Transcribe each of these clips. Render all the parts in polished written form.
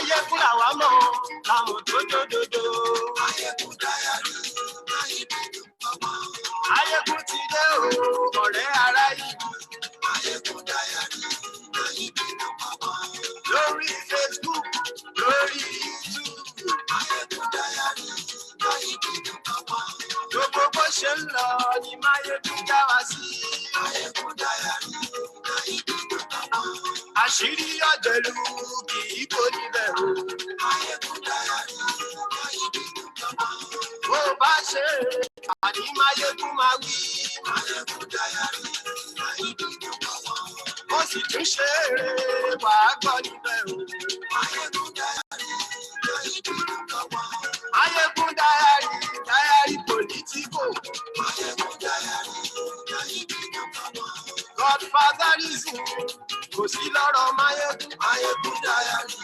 Maiyegun làwa mọ̀ làwọn dòdòdòdò. Maiyegun diary, Maiyegun mama. Maiyegun ti dé o, ọ̀rẹ́ ará ìlú. Maiyegun diary, Maiyegun mama. Lórí Facebook, lórí YouTube. Maiyegun diary, Maiyegun mama. Gbogbo bó ṣe ń lọ ni Maiyegun já wa sí. Maiyegun diary, Maiyegun mama. Àṣírí ọ̀jẹ̀lú kì í bò níbẹ̀ o. Maiyegun diary, Maiyegun mama. Bó bá ṣe àní Maiyegun máa wí. Maiyegun diary, Maiyegun mama. Ó sì tún ṣe eré wàá gbọ́ níbẹ̀ o. Maiyegun diary, Maiyegun mama. Maiyegun diary, diary politico. Maiyegun diary, Maiyegun mama. Godfatherism kò sí lọ́rọ̀ Maiyegun. Maiyegun diary,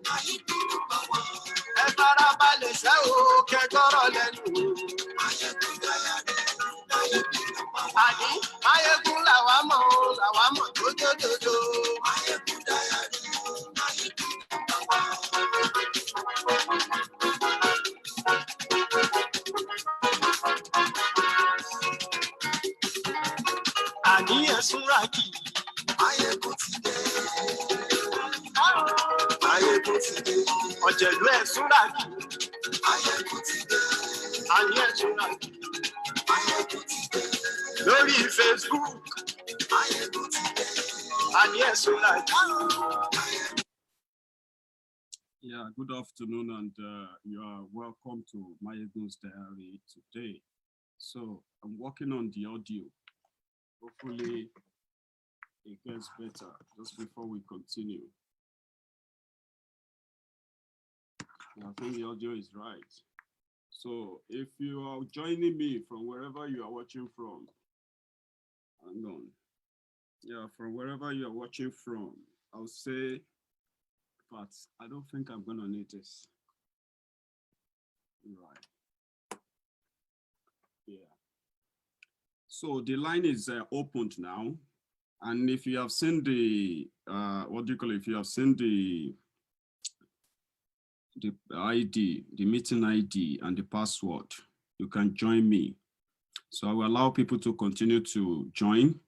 Maiyegun mama. Ẹ farabalẹ̀ ṣẹ́ o kẹgbọ́rọ̀ lẹ́nu o. Maiyegun diary, Maiyegun mama. Àní Maiyegun làwa mọ̀ dòdòdòdò. Maiyegun diary, Maiyegun mama. Àní ẹ̀sùn ràkì. Maiyegun ti dé. Maiyegun ti dé. Ọ̀jẹ̀lú ẹ̀sùn ràkì. Maiyegun ti dé. Àní ẹ̀sùn ràkì. Maiyegun ti dé. Lórí Facebook, Maiyegun ti dé. àní ẹ̀sùn ràkì. Yeah, good afternoon, and you are welcome to Maiyegun's Diary today. So I'm working on the audio. Hopefully it gets better just before we continue. I think the audio is right. So if you are joining me from wherever you are watching from, hang on. Yeah, from wherever you are watching from, I'll say, but I don't think I'm gonna need this. Right. Yeah. So the line is opened now. And if you have seen the, if you have seen the ID, the meeting ID and the password, you can join me. So I will allow people to continue to join.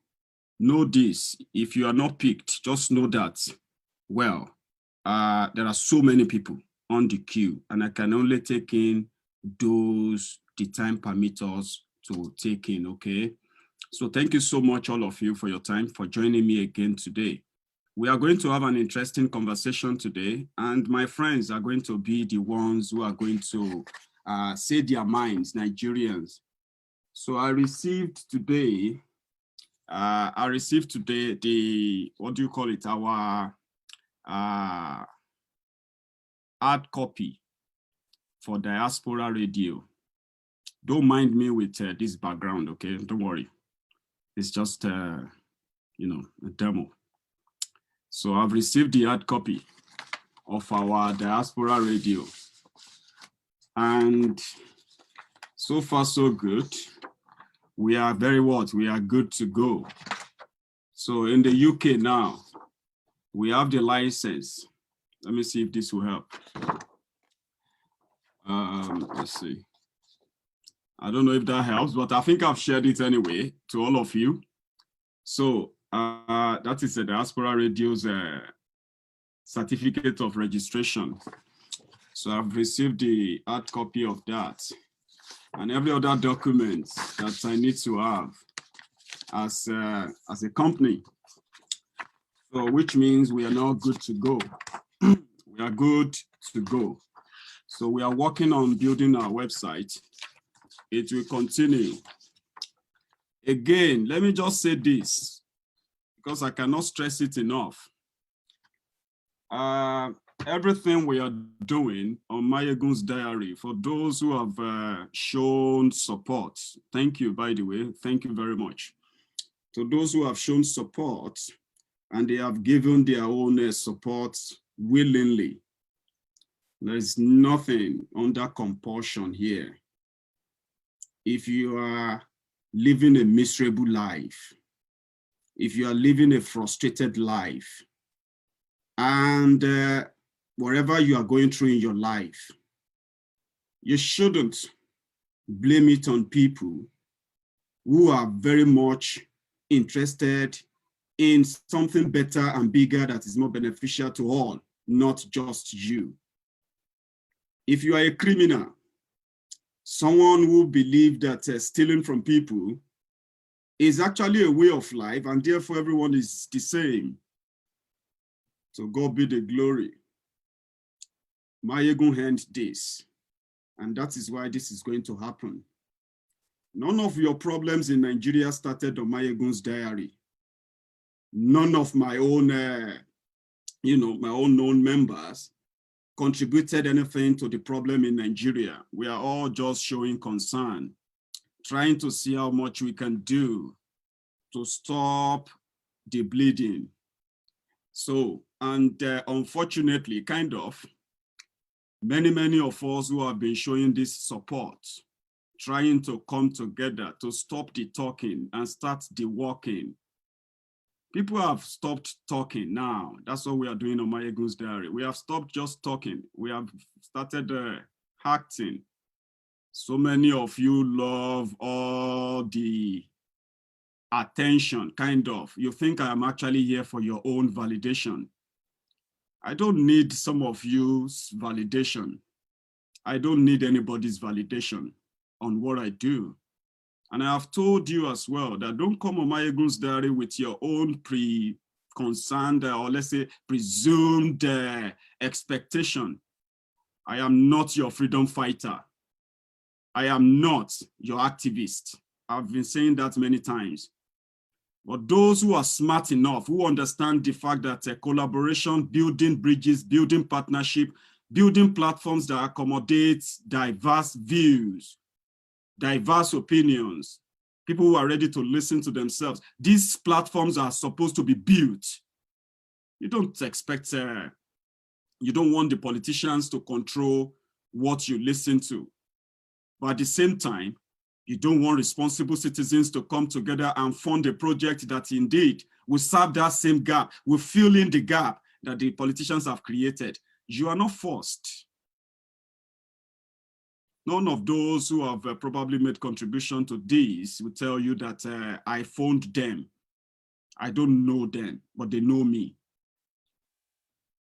Know this, if you are not picked, just know that, well, there are so many people on the queue and I can only take in those the time permits us to take in, okay? So thank you so much, all of you, for your time, for joining me again today. We are going to have an interesting conversation today, and my friends are going to be the ones who are going to say their minds, Nigerians. So I received today the, what do you call it, our hard copy for Diaspora Radio. Don't mind me with this background, okay? Don't worry. It's just, you know, a demo. So I've received the hard copy of our Diaspora Radio. And so far, so good. We are very what? We are good to go. So in the UK now, we have the license. Let me see if this will help. Let's see. I don't know if that helps, but I think I've shared it anyway to all of you. So that is the Diaspora Radio's certificate of registration. So I've received the hard copy of that and every other document that I need to have as a company. So which means we are now good to go. We are good to go. So we are working on building our website. It will continue. Again, let me just say this, because I cannot stress it enough. Everything we are doing on Maiyegun's Diary, for those who have shown support, thank you, by the way, thank you very much. To those who have shown support and they have given their own support willingly, there is nothing under compulsion here. If you are living a miserable life, if you are living a frustrated life, and whatever you are going through in your life, you shouldn't blame it on people who are very much interested in something better and bigger that is more beneficial to all, not just you. If you are a criminal, someone who believes that stealing from people is actually a way of life and therefore everyone is the same. So God be the glory. Maiyegun hand this, and that is why this is going to happen. None of your problems in Nigeria started on Maiyegun's diary. None of my own, my own known members contributed anything to the problem in Nigeria. We are all just showing concern, trying to see how much we can do to stop the bleeding. So, and unfortunately, many of us who have been showing this support, trying to come together to stop the talking and start the walking. People have stopped talking now. That's what we are doing on Maiyegun's diary. We have stopped just talking. We have started acting. So many of you love all the attention, You think I am actually here for your own validation. I don't need some of you's validation. I don't need anybody's validation on what I do. And I have told you as well that don't come on Maiyegun's diary with your own preconceived or let's say presumed expectation. I am not your freedom fighter. I am not your activist. I've been saying that many times. But those who are smart enough, who understand the fact that collaboration, building bridges, building partnership, building platforms that accommodate diverse views, diverse opinions, people who are ready to listen to themselves. These platforms are supposed to be built. You don't expect, you don't want the politicians to control what you listen to. But at the same time, you don't want responsible citizens to come together and fund a project that indeed will serve that same gap, will fill in the gap that the politicians have created. You are not forced. None of those who have probably made contribution to this will tell you that I phoned them. I don't know them, but they know me.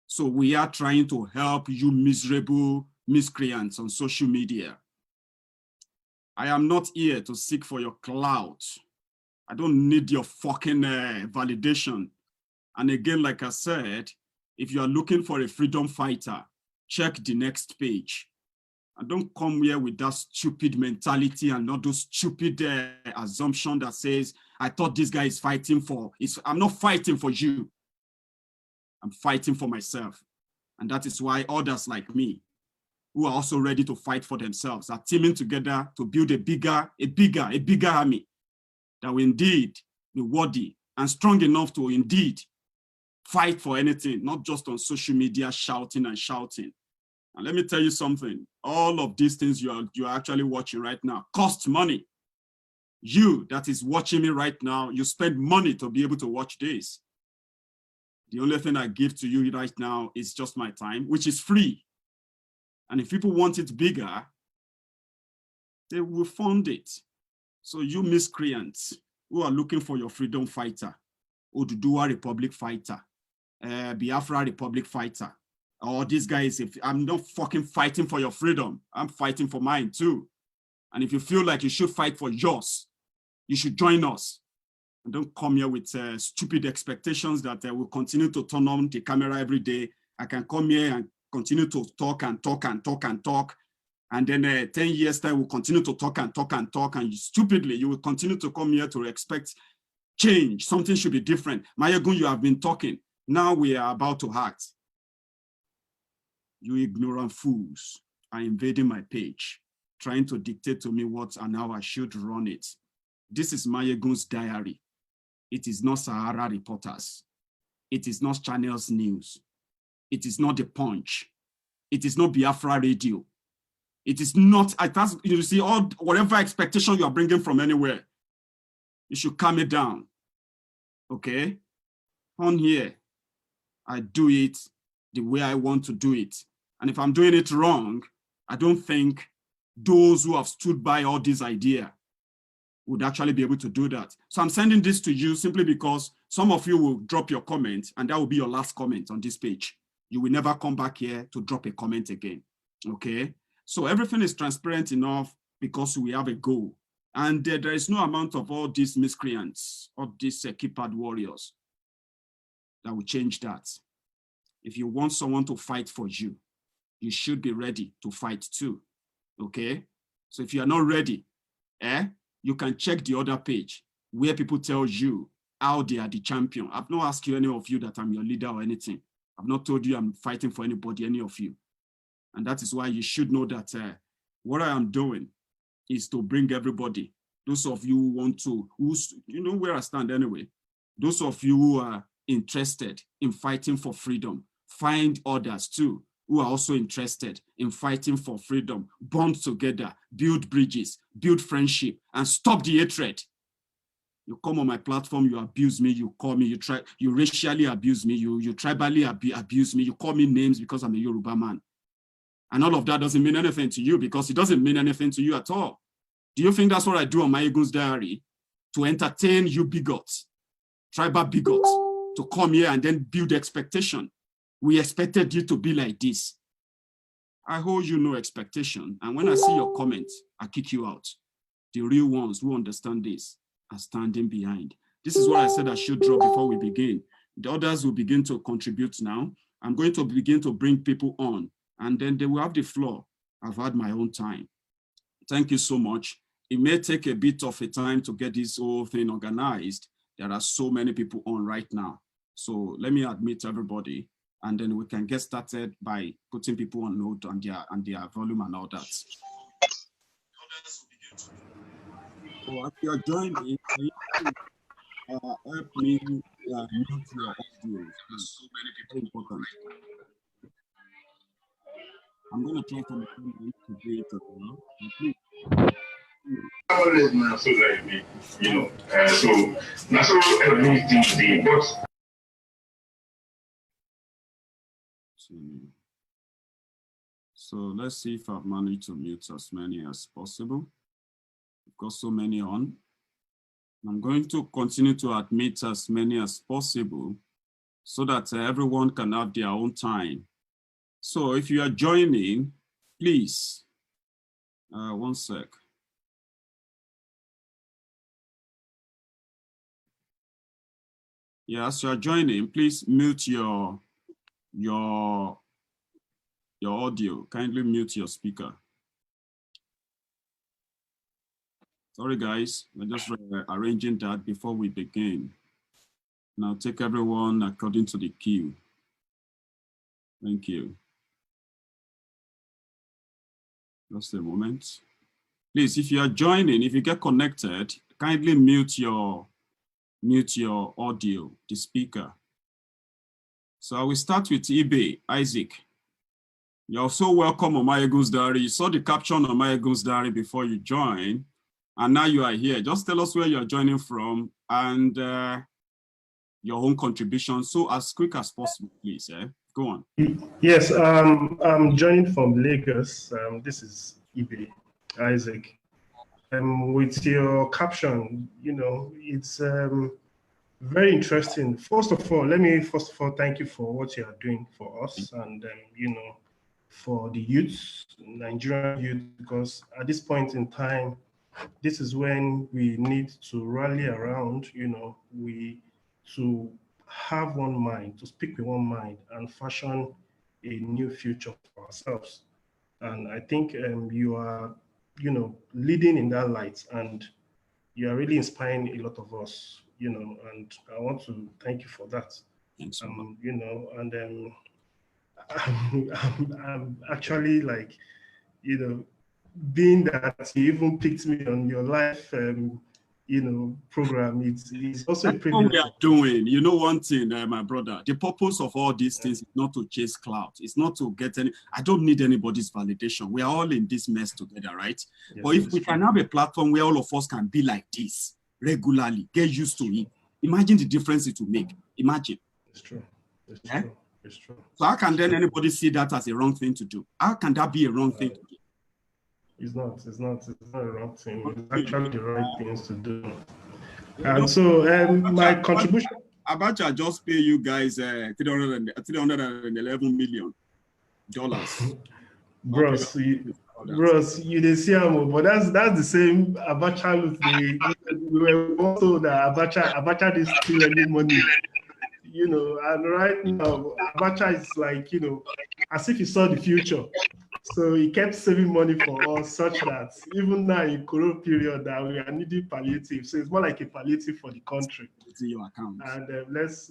So we are trying to help you miserable miscreants on social media. I am not here to seek for your clout. I don't need your fucking validation. And again, like I said, if you are looking for a freedom fighter, check the next page. And don't come here with that stupid mentality and not those stupid assumption that says, I thought this guy is fighting for, I'm not fighting for you. I'm fighting for myself. And that is why others like me, who are also ready to fight for themselves, are teaming together to build a bigger army that will indeed be worthy and strong enough to indeed fight for anything, not just on social media shouting and shouting. And let me tell you something, all of these things you are actually watching right now cost money. You that is watching me right now, you spend money to be able to watch this. The only thing I give to you right now is just my time, which is free. And if people want it bigger, they will fund it. So you miscreants who are looking for your freedom fighter, Oduduwa Republic fighter, Biafra Republic fighter, or this guy is, I'm not fucking fighting for your freedom. I'm fighting for mine too. And if you feel like you should fight for yours, you should join us. And don't come here with stupid expectations that will continue to turn on the camera every day. I can come here and continue to talk and talk and talk and talk. And then 10 years time, we'll continue to talk and talk and talk. And stupidly, you will continue to come here to expect change. Something should be different. Maiyegun, you have been talking. Now we are about to act. You ignorant fools are invading my page, trying to dictate to me what and how I should run it. This is Maiyegun's diary. It is not Sahara Reporters. It is not Channels News. It is not The Punch. It is not Biafra Radio. It is not, you see, whatever expectation you are bringing from anywhere, you should calm it down, okay? On here, I do it the way I want to do it. And if I'm doing it wrong, I don't think those who have stood by all this idea would actually be able to do that. So I'm sending this to you simply because some of you will drop your comment and that will be your last comment on this page. You will never come back here to drop a comment again, okay? So everything is transparent enough because we have a goal. And there is no amount of all these miscreants, all these keypad warriors that will change that. If you want someone to fight for you, you should be ready to fight too, okay? So if you are not ready, you can check the other page where people tell you how they are the champion. I've not asked you, any of you, that I'm your leader or anything. I've not told you I'm fighting for anybody, any of you. And that is why you should know that what I am doing is to bring everybody, those of you who want to, you know where I stand anyway, those of you who are interested in fighting for freedom, find others too who are also interested in fighting for freedom, bond together, build bridges, build friendship, and stop the hatred. You come on my platform, you abuse me, you call me, you racially abuse me, you tribally abuse me, you call me names because I'm a Yoruba man. And all of that doesn't mean anything to you because it doesn't mean anything to you at all. Do you think that's what I do on Maiyegun's diary? To entertain you bigots, tribal bigots, to come here and then build expectation. We expected you to be like this. I hold you no expectation. And when I see your comments, I kick you out. The real ones who understand this are standing behind. This is what I said I should drop before we begin. The others will begin to contribute now. I'm going to begin to bring people on, and then they will have the floor. I've had my own time. Thank you so much. It may take a bit of a time to get this whole thing organized. There are so many people on right now. So let me admit everybody, and then we can get started by putting people on note and their volume and all that. So if you are joining me, help me mute your audio. So many people important. I'm going to try to do it as well. You know, so that's all everything, but so let's see if I've managed to mute as many as possible. I've got so many on. I'm going to continue to admit as many as possible so that everyone can have their own time. So if you are joining, please, one sec. Yeah, as you are joining, please mute your audio. Kindly mute your speaker. Sorry, guys, we're just arranging that before we begin. Now take everyone according to the queue. Thank you. Just a moment. Please, if you are joining, if you get connected, kindly mute your audio, the speaker. So I will start with eBay, Isaac. You're so welcome on Maiyegun's diary. You saw the caption on Maiyegun's diary before you joined, and now you are here. Just tell us where you're joining from and your own contribution. So as quick as possible, please. Go on. Yes, I'm joining from Lagos. This is eBay, Isaac. With your caption, you know, it's very interesting. First of all, let me thank you for what you are doing for us and, you know, for the youth, Nigerian youth, because at this point in time, this is when we need to rally around, you know, to have one mind, to speak with one mind and fashion a new future for ourselves. And I think you are, you know, leading in that light, and you are really inspiring a lot of us, you know, and I want to thank you for that. Thanks. You know, and I'm actually like, you know, being that you even picked me on your live, you know, program, it's also a privilege. What we are doing, you know, one thing, my brother, the purpose of all these things is not to chase clout. It's not to get any, I don't need anybody's validation. We are all in this mess together, right? Yes, but if we can have a platform where all of us can be like this regularly, get used to it, imagine the difference it will make. Imagine. It's true. It's true. It's true. So how can then anybody see that as a wrong thing to do? How can that be a wrong thing to do? It's not a wrong thing. It's actually the right things to do. And so my contribution. Abacha just pay you guys $311 million. Bros, you didn't see him, but that's the same Abacha. We were also that Abacha didn't steal any money, and right now Abacha is like, as if he saw the future. So he kept saving money for us, such that even now in Corona period that we are needing palliative. So it's more like a palliative for the country. It's in your account. And let's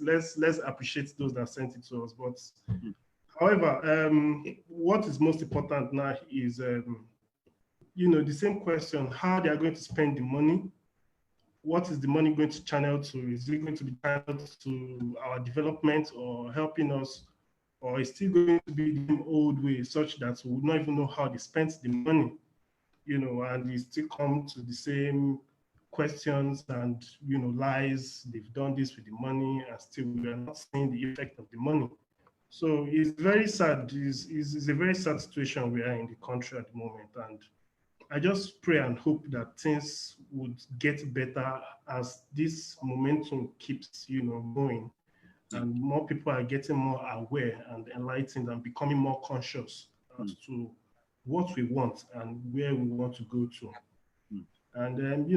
appreciate those that sent it to us. But however, what is most important now is the same question: how they are going to spend the money. What is the money going to channel to? Is it going to be channeled to our development or helping us? Or it's still going to be the old way, such that we will not even know how they spent the money, and we still come to the same questions and, lies. They've done this with the money, and still we are not seeing the effect of the money. So it's very sad. It's a very sad situation we are in the country at the moment. And I just pray and hope that things would get better as this momentum keeps, going. And more people are getting more aware and enlightened and becoming more conscious as to what we want and where we want to go to. And then,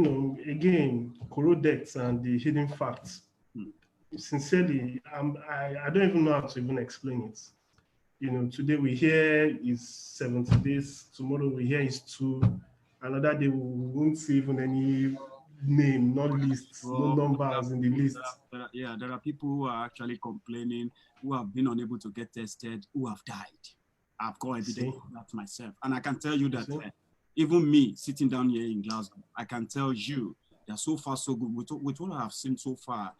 again, corrodects and the hidden facts. Sincerely, I don't even know how to even explain it. Today we hear is 70 days, tomorrow we hear is 2, another day we won't see even any name, not lists, no numbers in the list. There are people who are actually complaining, who have been unable to get tested, who have died. I've got evidence of that myself. And I can tell you that even me sitting down here in Glasgow, I can tell you that so far so good. With what I have seen so far,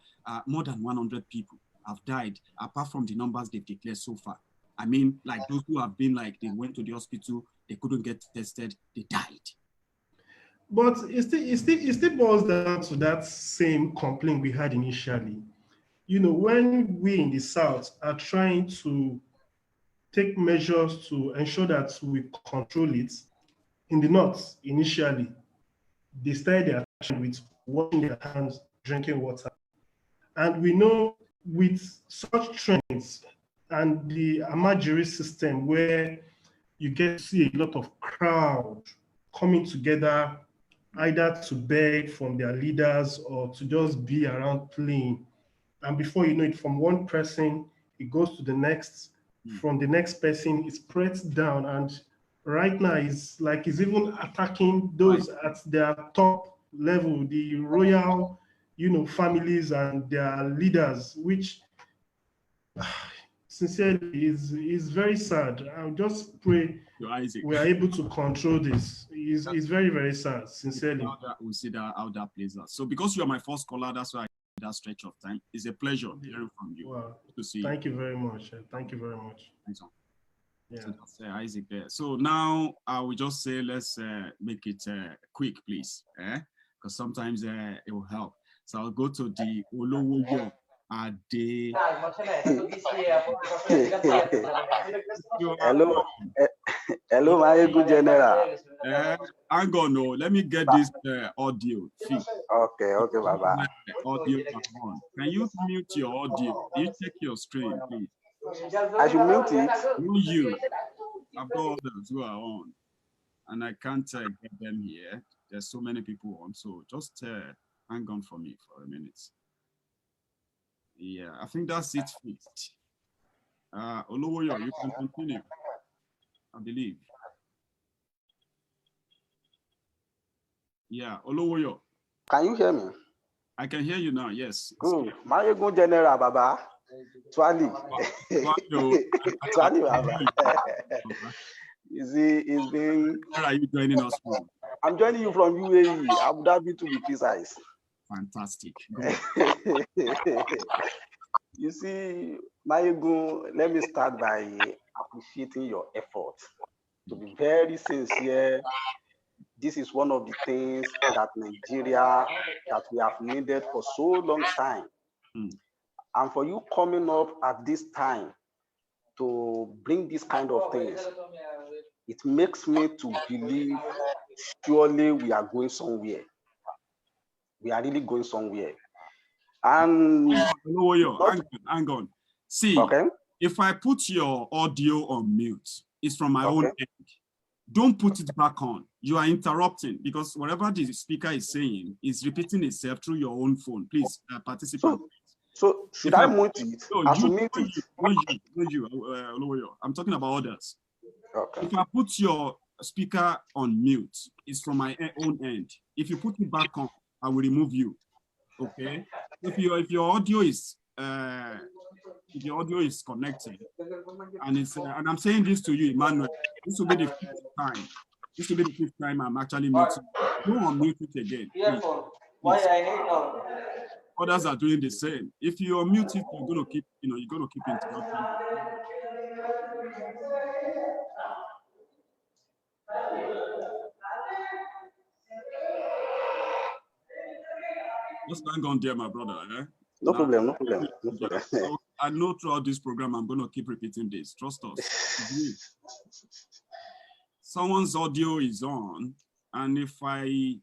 more than 100 people have died, apart from the numbers they've declared so far. I mean, like those who have been like, they went to the hospital, they couldn't get tested, they died. But it still boils down to that same complaint we had initially. When we in the South are trying to take measures to ensure that we control it, in the North, initially, they started their action with washing their hands, drinking water. And we know with such trends and the Amajiri system where you get to see a lot of crowd coming together, either to beg from their leaders or to just be around playing. And before you know it, from one person, it goes to the next. From the next person, it spreads down. And right now, it's like it's even attacking those at their top level, the royal, families and their leaders, which sincerely is very sad. I just pray we are able to control this. It's very, very sad, sincerely. We'll see how that plays out. So because you are my first caller, that's why that stretch of time. It's a pleasure hearing from you. Wow. To see Thank you very much. Thank you very much. Thanks. Yeah. So that's Isaac there. So now I will just say, let's make it quick, please. Because sometimes it will help. So I'll go to the Olowoyo Ade. Hello, Maiyegun General. Hang on, no. Let me get this audio feed. Okay, Baba. Audio on. Can you mute your audio? Can you check your screen, please? I should mute it. Only you. I've got others who are on, and I can't get them here. There's so many people on, so just hang on for me for a minute. Yeah, I think that's it fixed. Olowoyo, you can continue, I believe. Yeah, Olowoyo. Can you hear me? I can hear you now, yes. Good. Maiyegun General, Baba. Twali. Twali, Baba. You see, it's been... Where are you joining us from? I'm joining you from UAE, Abu Dhabi to be precise. Fantastic. You see, Maiyegun, let me start by appreciating your effort. To be very sincere, this is one of the things that Nigeria, that we have needed for so long time. And for you coming up at this time to bring this kind of things, it makes me to believe surely we are going somewhere. We are really going somewhere. And hang on. See, okay. If I put your audio on mute, it's from my own end. Don't put it back on. You are interrupting because whatever the speaker is saying is repeating itself through your own phone. Please, participant. So should I mute it? I'm talking about others. Okay. If I put your speaker on mute, it's from my own end. If you put it back on, I will remove you. Okay. If your audio is connected, and it's and I'm saying this to you, Emmanuel, this will be the fifth time. This will be the fifth time I'm actually muting. Don't unmute it again. Please. Others are doing the same. If you unmute it, you're gonna keep interrupting. Just hang on there, my brother. No problem. I know throughout this program, I'm going to keep repeating this. Trust us. Someone's audio is on, and if I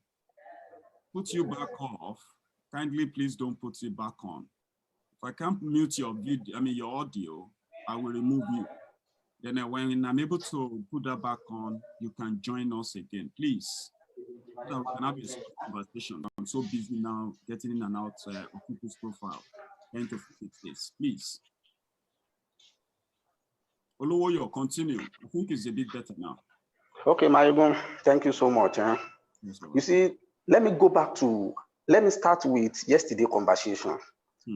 put you back off, kindly please don't put it back on. If I can't mute your video, your audio, I will remove you. Then when I'm able to put that back on, you can join us again, please. So we can have a conversation. I'm so busy now getting in and out of people's profile. Trying to fix this, please. Oluwoyo, continue. I think it's a bit better now. Okay, Maiyegun, thank you so much. Yes, you see, let me start with yesterday conversation.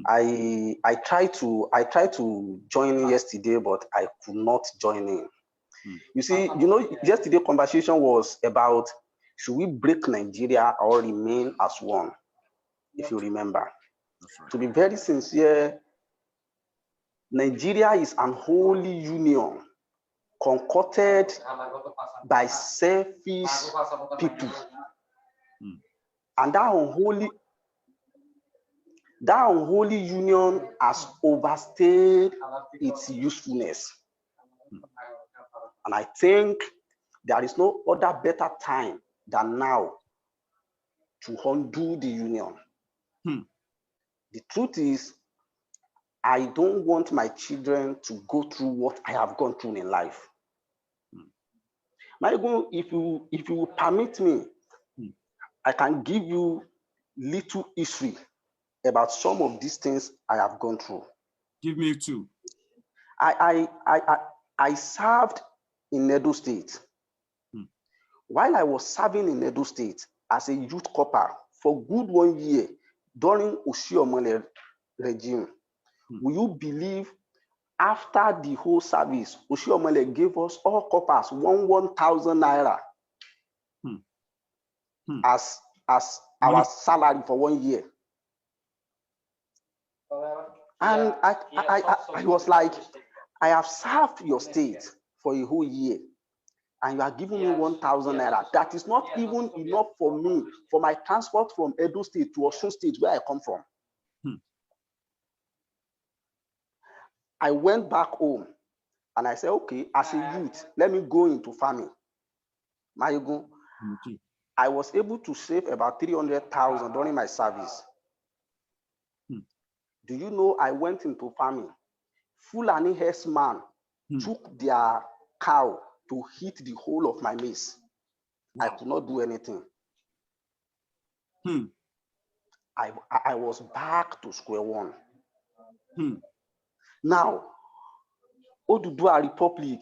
I tried to join yesterday, but I could not join in. You see, yesterday conversation was about should we break Nigeria or remain as one, if you remember. Right. To be very sincere, Nigeria is an holy union concocted by selfish people. And that unholy union has overstayed its usefulness. And I think there is no other better time than now to undo the union. The truth is, I don't want my children to go through what I have gone through in life. Maiyegun, if you permit me, I can give you little history about some of these things I have gone through. Give me two. I served in Edo State. While I was serving in Edo State as a youth corper for good 1 year during Oshiomhole regime, will you believe after the whole service, Oshiomhole gave us all corpers 1,000 naira as our salary for 1 year. And I was like, I have served your state for a whole year, and you are giving me 1,000 naira. That is not even enough for me, for my transport from Edo State to Osun State, where I come from. I went back home and I said, okay, as a youth, let me go into farming. Maiyegun, I was able to save about 300,000 during my service. Do you know I went into farming? Fulani herdsmen took their cow to hit the whole of my maize. I could not do anything. I was back to square one. Now, Oduduwa Republic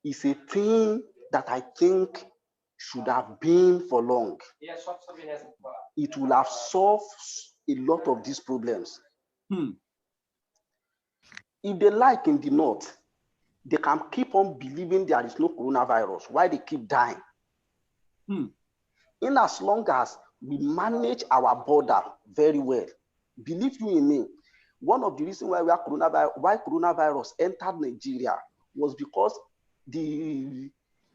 is a thing that I think should have been for long. It will have solved a lot of these problems. If they like in the north, they can keep on believing there is no coronavirus while they keep dying. In as long as we manage our border very well, believe you in me, one of the reasons why coronavirus entered Nigeria was because the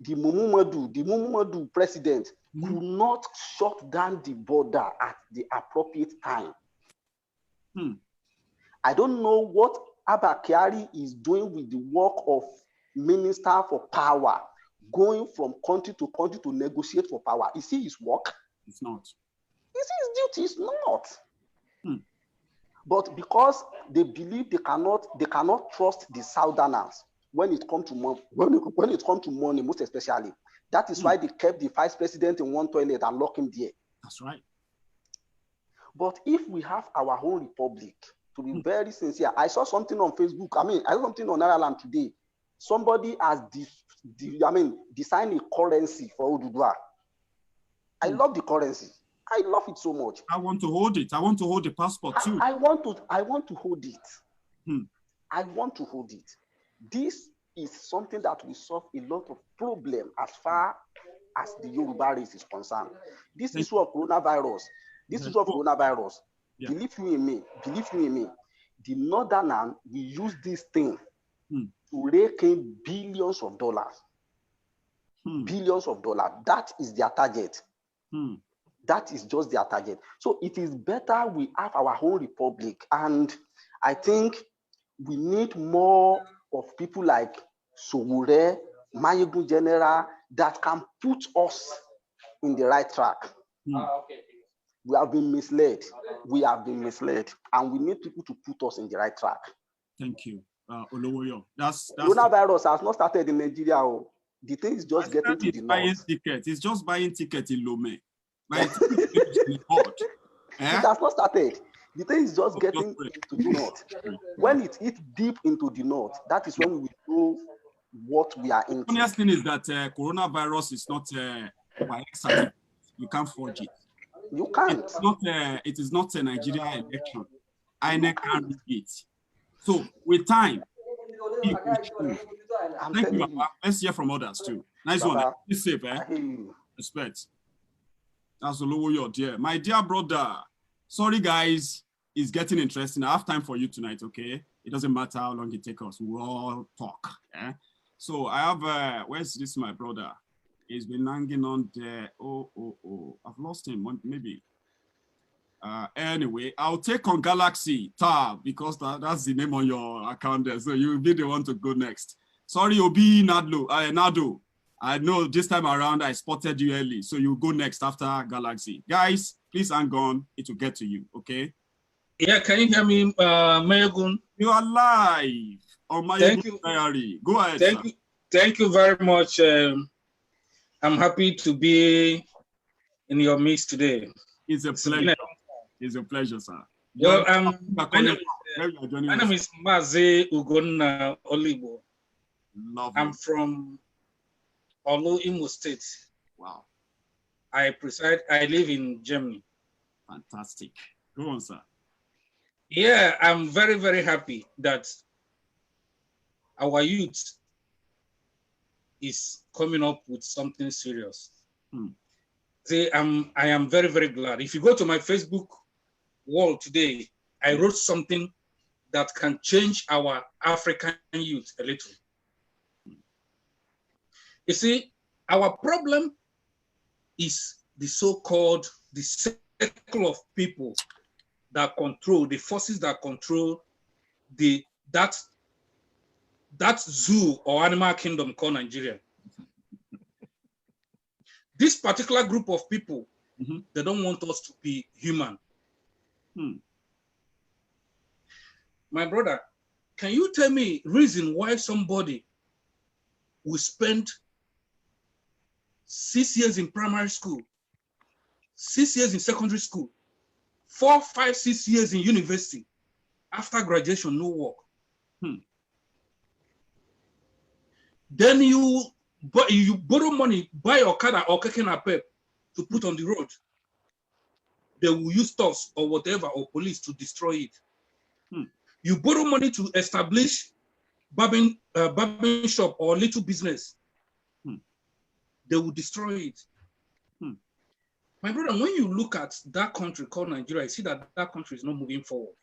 Mumumedu president could not shut down the border at the appropriate time. I don't know what Abba is doing with the work of Minister for Power, going from country to negotiate for power. Is he his work? It's not. Is his duty? It's not. Hmm. But because they believe they cannot trust the Southerners when it comes to money, most especially. That is why they kept the vice president in one toilet and locked him there. That's right. But if we have our own republic, to be very sincere, I saw something on Facebook. I saw something on Naira today. Somebody has designed a currency for Oduduwa. I love the currency. I love it so much. I want to hold it. I want to hold the passport too. I want to hold it. Hmm. I want to hold it. This is something that will solve a lot of problems as far as the Yoruba race is concerned. This issue of coronavirus. Yeah. Believe you in me. The Northerners will use this thing to rake in billions of dollars. Billions of dollars. That is their target. That is just their target. So it is better we have our own republic. And I think we need more of people like Sowore, Maiyegun General, that can put us in the right track. We have been misled. And we need people to put us in the right track. Thank you. Olowoyo. That's Coronavirus has not started in Nigeria. The thing is just getting to the north. It's just buying ticket in Lome. It has not started. The thing is just getting to the north. When it hits deep into the north, that is when we will know what we are into. The funniest thing is that coronavirus is not by certificate. You can't forge it. You can't. It is not a Nigeria election. INEC can't rig it. So with time, thank you, Baba. Let's hear from others too. Nice Baba. One. Be safe, eh? Respect. That's Olowoyo, dear. My dear brother, sorry guys, it's getting interesting. I have time for you tonight, okay? It doesn't matter how long it takes us. We'll all talk. Eh? So I have, where's this, my brother? He's been hanging on there. Oh. I've lost him, maybe. Anyway, I'll take on Galaxy Tab because that's the name on your account there. So you'll be the one to go next. Sorry, Obi Nado. I know this time around I spotted you early, so you go next after Galaxy. Guys, please hang on. It will get to you, okay? Yeah, can you hear me, Maiyegun? You are live on Maiyegun Diary. Go ahead, Thank you very much. I'm happy to be in your midst today. It's a pleasure. It's a pleasure, sir. Well, my name is Maze Ugonna Olibo. I'm from Olu, Imo State. Wow. I live in Germany. Fantastic. Go on, sir. Yeah, I'm very, very happy that our youth is coming up with something serious. I am very, very glad. If you go to my Facebook wall today, I wrote something that can change our African youth a little. You see, our problem is the so-called the circle of people that control, the forces that control that zoo or animal kingdom called Nigeria. This particular group of people, they don't want us to be human. My brother, can you tell me reason why somebody will spend 6 years in primary school, 6 years in secondary school, 4, 5, 6 years in university, after graduation, no work? Then you borrow money, buy Okada or Keke Napep to put on the road. They will use thugs or whatever, or police to destroy it. You borrow money to establish barbing shop or little business. They will destroy it. My brother, when you look at that country called Nigeria, you see that that country is not moving forward.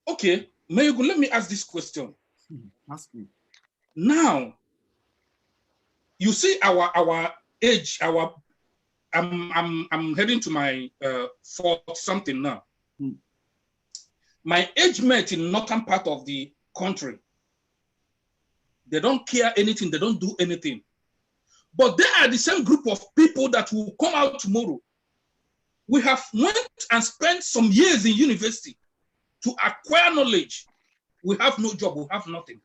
Okay, Maiyegun, let me ask this question. Ask me. Now, you see our age, I'm heading to my 40 something now. My age mate in northern part of the country, they don't care anything, they don't do anything. But they are the same group of people that will come out tomorrow. We have went and spent some years in university to acquire knowledge. We have no job, we have nothing.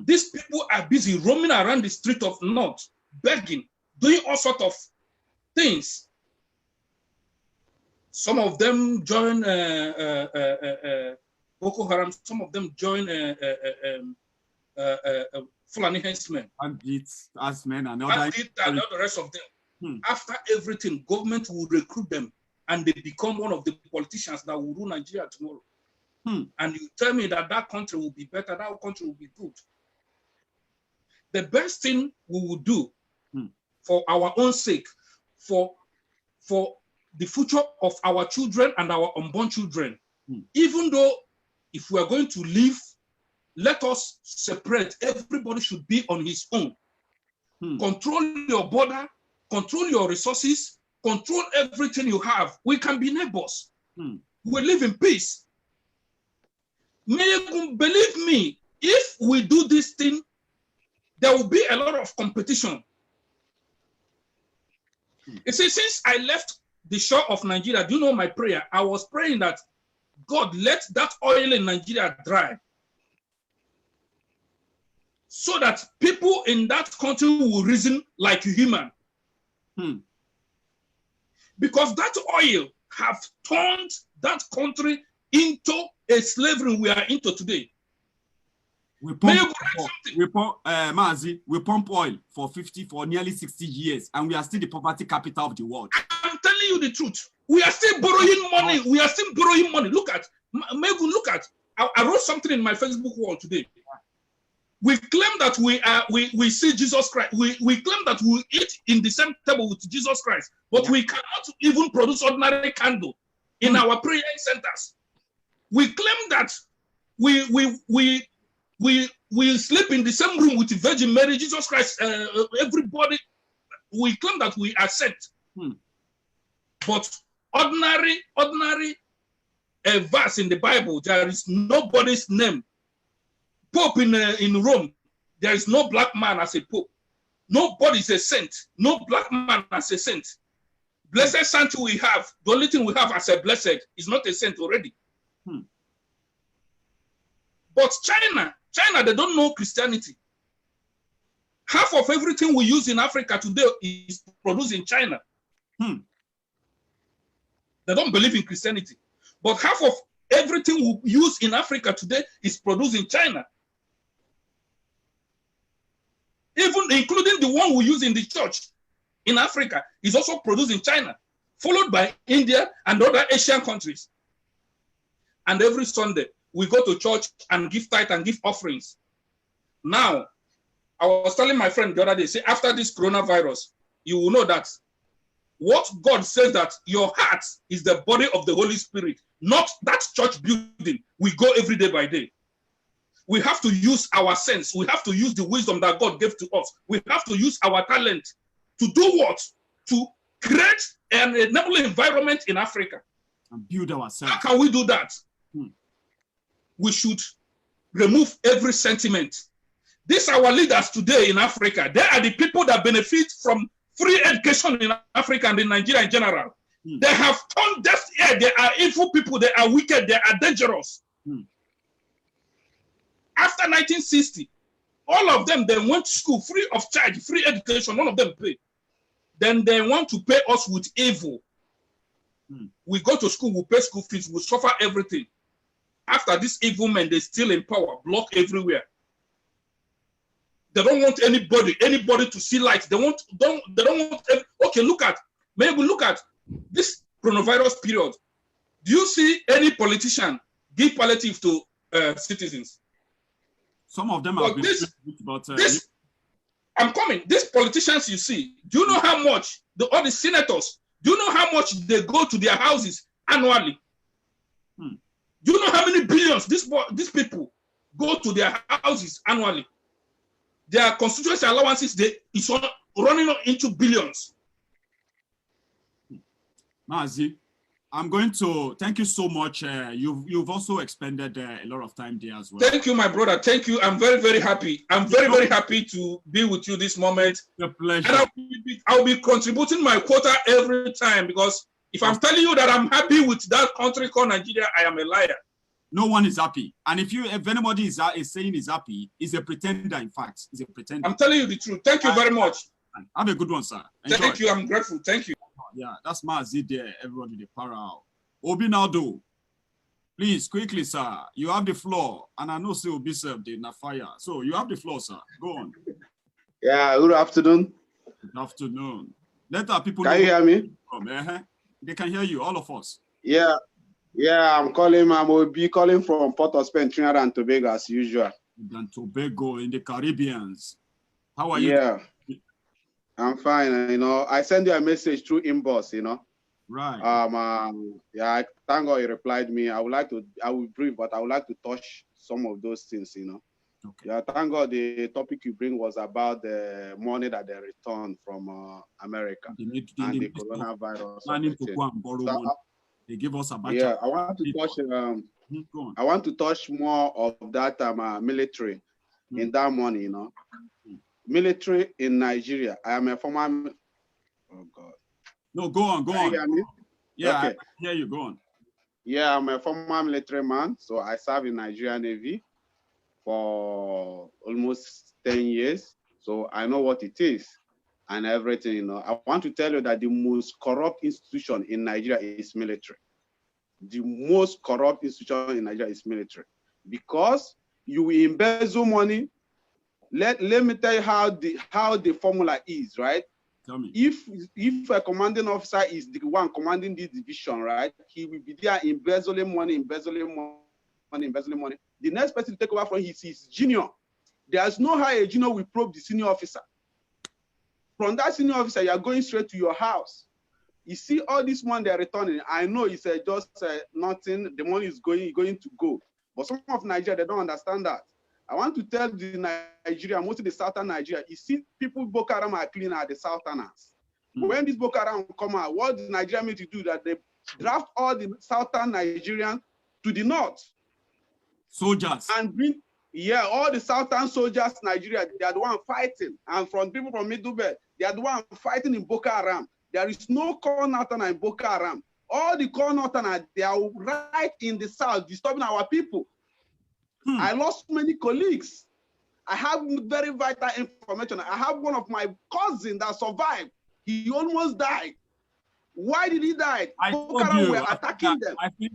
These people are busy roaming around the street of North, begging, doing all sorts of things. Some of them join Boko Haram, some of them join Fulani henchmen. Bandits, men, and the rest of them. After everything, government will recruit them and they become one of the politicians that will rule Nigeria tomorrow. And you tell me that that country will be better, that country will be good. The best thing we will do for our own sake, for the future of our children and our unborn children, even though if we are going to live, let us separate. Everybody should be on his own. Control your border, control your resources, control everything you have. We can be neighbors. We live in peace. Maiyegun, believe me, if we do this thing, there will be a lot of competition. You see, since I left the shore of Nigeria, do you know my prayer? I was praying that God, let that oil in Nigeria dry, so that people in that country will reason like human. Because that oil have turned that country into a slavery we are into today. We pump oil for nearly 60 years, and we are still the poverty capital of the world. I'm telling you the truth. We are still borrowing money. We are still borrowing money. Look at, Maiyegun, look at. I wrote something in my Facebook wall today. We claim that we see Jesus Christ. We claim that we eat in the same table with Jesus Christ, but we cannot even produce ordinary candle in our prayer centers. We claim that we sleep in the same room with the Virgin Mary, Jesus Christ, everybody. We claim that we are sent. But ordinary a verse in the Bible, there is nobody's name. Pope in Rome, there is no black man as a pope. Nobody is a saint. No black man as a saint. Blessed saint we have, the only thing we have as a blessed is not a saint already. But China, they don't know Christianity. Half of everything we use in Africa today is produced in China. They don't believe in Christianity. But half of everything we use in Africa today is produced in China. Even including the one we use in the church in Africa is also produced in China, followed by India and other Asian countries. And every Sunday, we go to church and give tithe and give offerings. Now, I was telling my friend the other day, say, after this coronavirus, you will know that what God says that your heart is the body of the Holy Spirit, not that church building we go every day by day. We have to use our sense. We have to use the wisdom that God gave to us. We have to use our talent to do what? To create an enabling environment in Africa. And build ourselves. How can we do that? We should remove every sentiment. These are our leaders today in Africa. They are the people that benefit from free education in Africa and in Nigeria in general. They have turned deaf ear. They are evil people. They are wicked. They are dangerous. After 1960, all of them, they went to school free of charge, free education. None of them paid. Then they want to pay us with evil. We go to school, we pay school fees, we suffer everything. After these evil men, they still in power, block everywhere. They don't want anybody to see light. They don't want. Okay, look at, maybe look at this coronavirus period. Do you see any politician give palliative to citizens? Some of them are. I'm coming. These politicians you see, do you know how much all the senators? Do you know how much they go to their houses annually? Do you know how many billions these people go to their houses annually? Their constituency allowances is running into billions. Mazi, I'm going to thank you so much. You've also expended a lot of time there as well. Thank you, my brother. Thank you. I'm very, very happy. I'm very, very happy to be with you this moment. It's a pleasure. And I'll be contributing my quota every time, because if I'm telling you that I'm happy with that country called Nigeria, I am a liar. No one is happy. And if anybody is saying he's happy, he's a pretender, in fact. He's a pretender. I'm telling you the truth. Thank you very much. Have a good one, sir. Enjoy. Thank you. I'm grateful. Thank you. Yeah, that's Mazid there. Everybody, the para. Obinaldo, please, quickly, sir. You have the floor. And I know say Obi served in fire. So you have the floor, sir. Go on. Yeah, good afternoon. Good afternoon. Let our people Can you hear me? They can hear you, all of us. Yeah, I'm Obi calling from Port of Spain, Trinidad and Tobago, as usual. And Tobago in the Caribbeans. How are you? Yeah, I'm fine. You know, I sent you a message through inbox, you know. Right. Yeah, thank God you replied me. I will brief, but I would like to touch some of those things, you know. Okay. Yeah, thank God the topic you bring was about the money that they returned from America and the coronavirus. They give us Abacha. Yeah, I want to touch. I want to touch more of that military in that money, you know. Military in Nigeria. I am a former. Oh God. No, go on. Can you hear me? Yeah, okay. I hear you. Go on. Yeah, I'm a former military man, so I served in Nigerian Navy for almost 10 years. So I know what it is and everything, you know. I want to tell you that the most corrupt institution in Nigeria is military. The most corrupt institution in Nigeria is military. Because you embezzle money. Let me tell you how the formula is, right? Tell me. If a commanding officer is the one commanding this division, right, he will be there embezzling money. The next person to take over from his junior. There's no how a junior will probe the senior officer. From that senior officer, you are going straight to your house. You see all this money they're returning. I know it's just nothing. The money is going to go. But some of Nigeria, they don't understand that. I want to tell the Nigeria, mostly the southern Nigeria, you see people Boko Haram are cleaner at the southerners. When this Boko Haram come out, what the Nigeria need to do that they draft all the southern Nigerians to the north. Soldiers. And bring, yeah, all the southern soldiers Nigeria, they are the one fighting. And from people from Middle Belt, they are the one fighting in Boko Haram. There is no core northern in Boko Haram. All the core northern, they are right in the south, disturbing our people. I lost many colleagues. I have very vital information. I have one of my cousins that survived. He almost died. Why did he die? Boko Haram were attacking them. I think,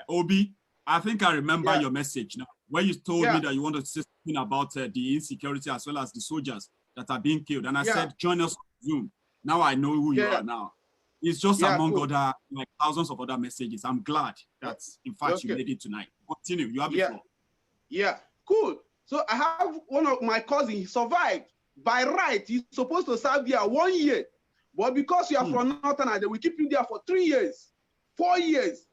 Obi, I think I remember your message now, where you told me that you wanted to say something about the insecurity as well as the soldiers that are being killed. And I said, join us on Zoom. Now I know who you are now. It's just among other, like thousands of other messages. I'm glad that, in fact, you made it tonight. Continue. You have the floor. Yeah, cool. So I have one of my cousins, he survived. By right, he's supposed to serve there 1 year. But because you are from Northern, they will keep you there for 3 years, 4 years.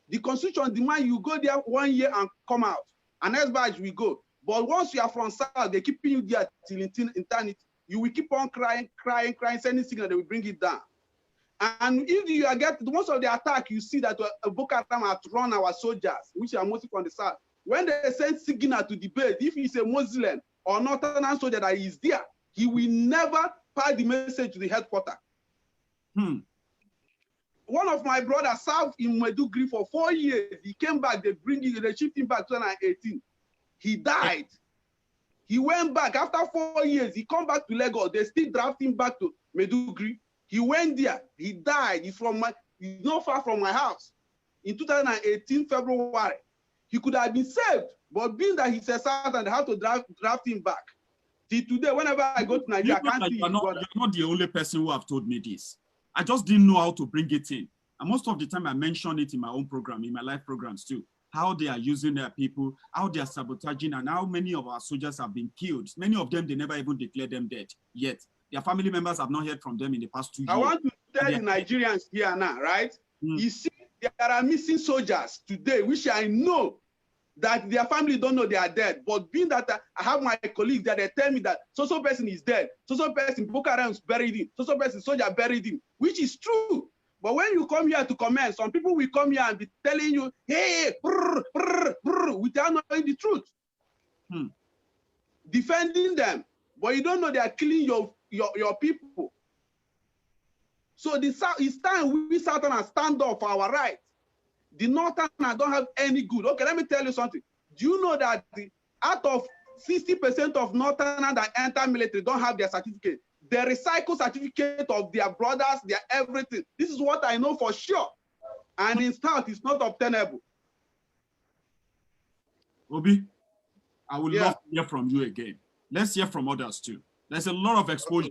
The constitution demands you go there 1 year and come out. And next batch we go. But once you are from South, they're keeping you there till eternity. You will keep on crying, sending signal, they will bring it down. And if you get most of the attack, you see that Boko Haram has run our soldiers, which are mostly from the South. When they send signal to debate, if he's a Muslim or Northern soldier that is there, he will never pass the message to the headquarters. One of my brothers served in Maiduguri for 4 years. He came back, they shipped him back 2018. He died. He went back after 4 years. He come back to Lagos. They still draft him back to Maiduguri. He went there. He died. He's not far from my house. In 2018, February. He could have been saved, but being that he's a Southern, they have to draft him back. Till today, whenever I go to Nigeria, I can't see you're not the only person who have told me this. I just didn't know how to bring it in. And most of the time, I mention it in my own program, in my live programs too, how they are using their people, how they are sabotaging, and how many of our soldiers have been killed. Many of them, they never even declared them dead yet. Their family members have not heard from them in the past 2 years. I want to tell the Nigerians here now, right? You see, there are missing soldiers today, which I know that their family don't know they are dead. But being that I have my colleagues that they tell me that so person is dead, so person Boko Haram buried him, so person soldier buried him, which is true. But when you come here to comment, some people will come here and be telling you, hey, brr, brr, brr, without knowing the truth. Defending them. But you don't know they are killing your people. So it's time we Southerners stand up for our rights. The Northerners don't have any good. Okay, let me tell you something. Do you know that out of 60% of Northerners that enter military don't have their certificate? They recycle certificate of their brothers, their everything. This is what I know for sure. And in South, it's not obtainable. Obi, I would love to hear from you again. Let's hear from others too. There's a lot of exposure.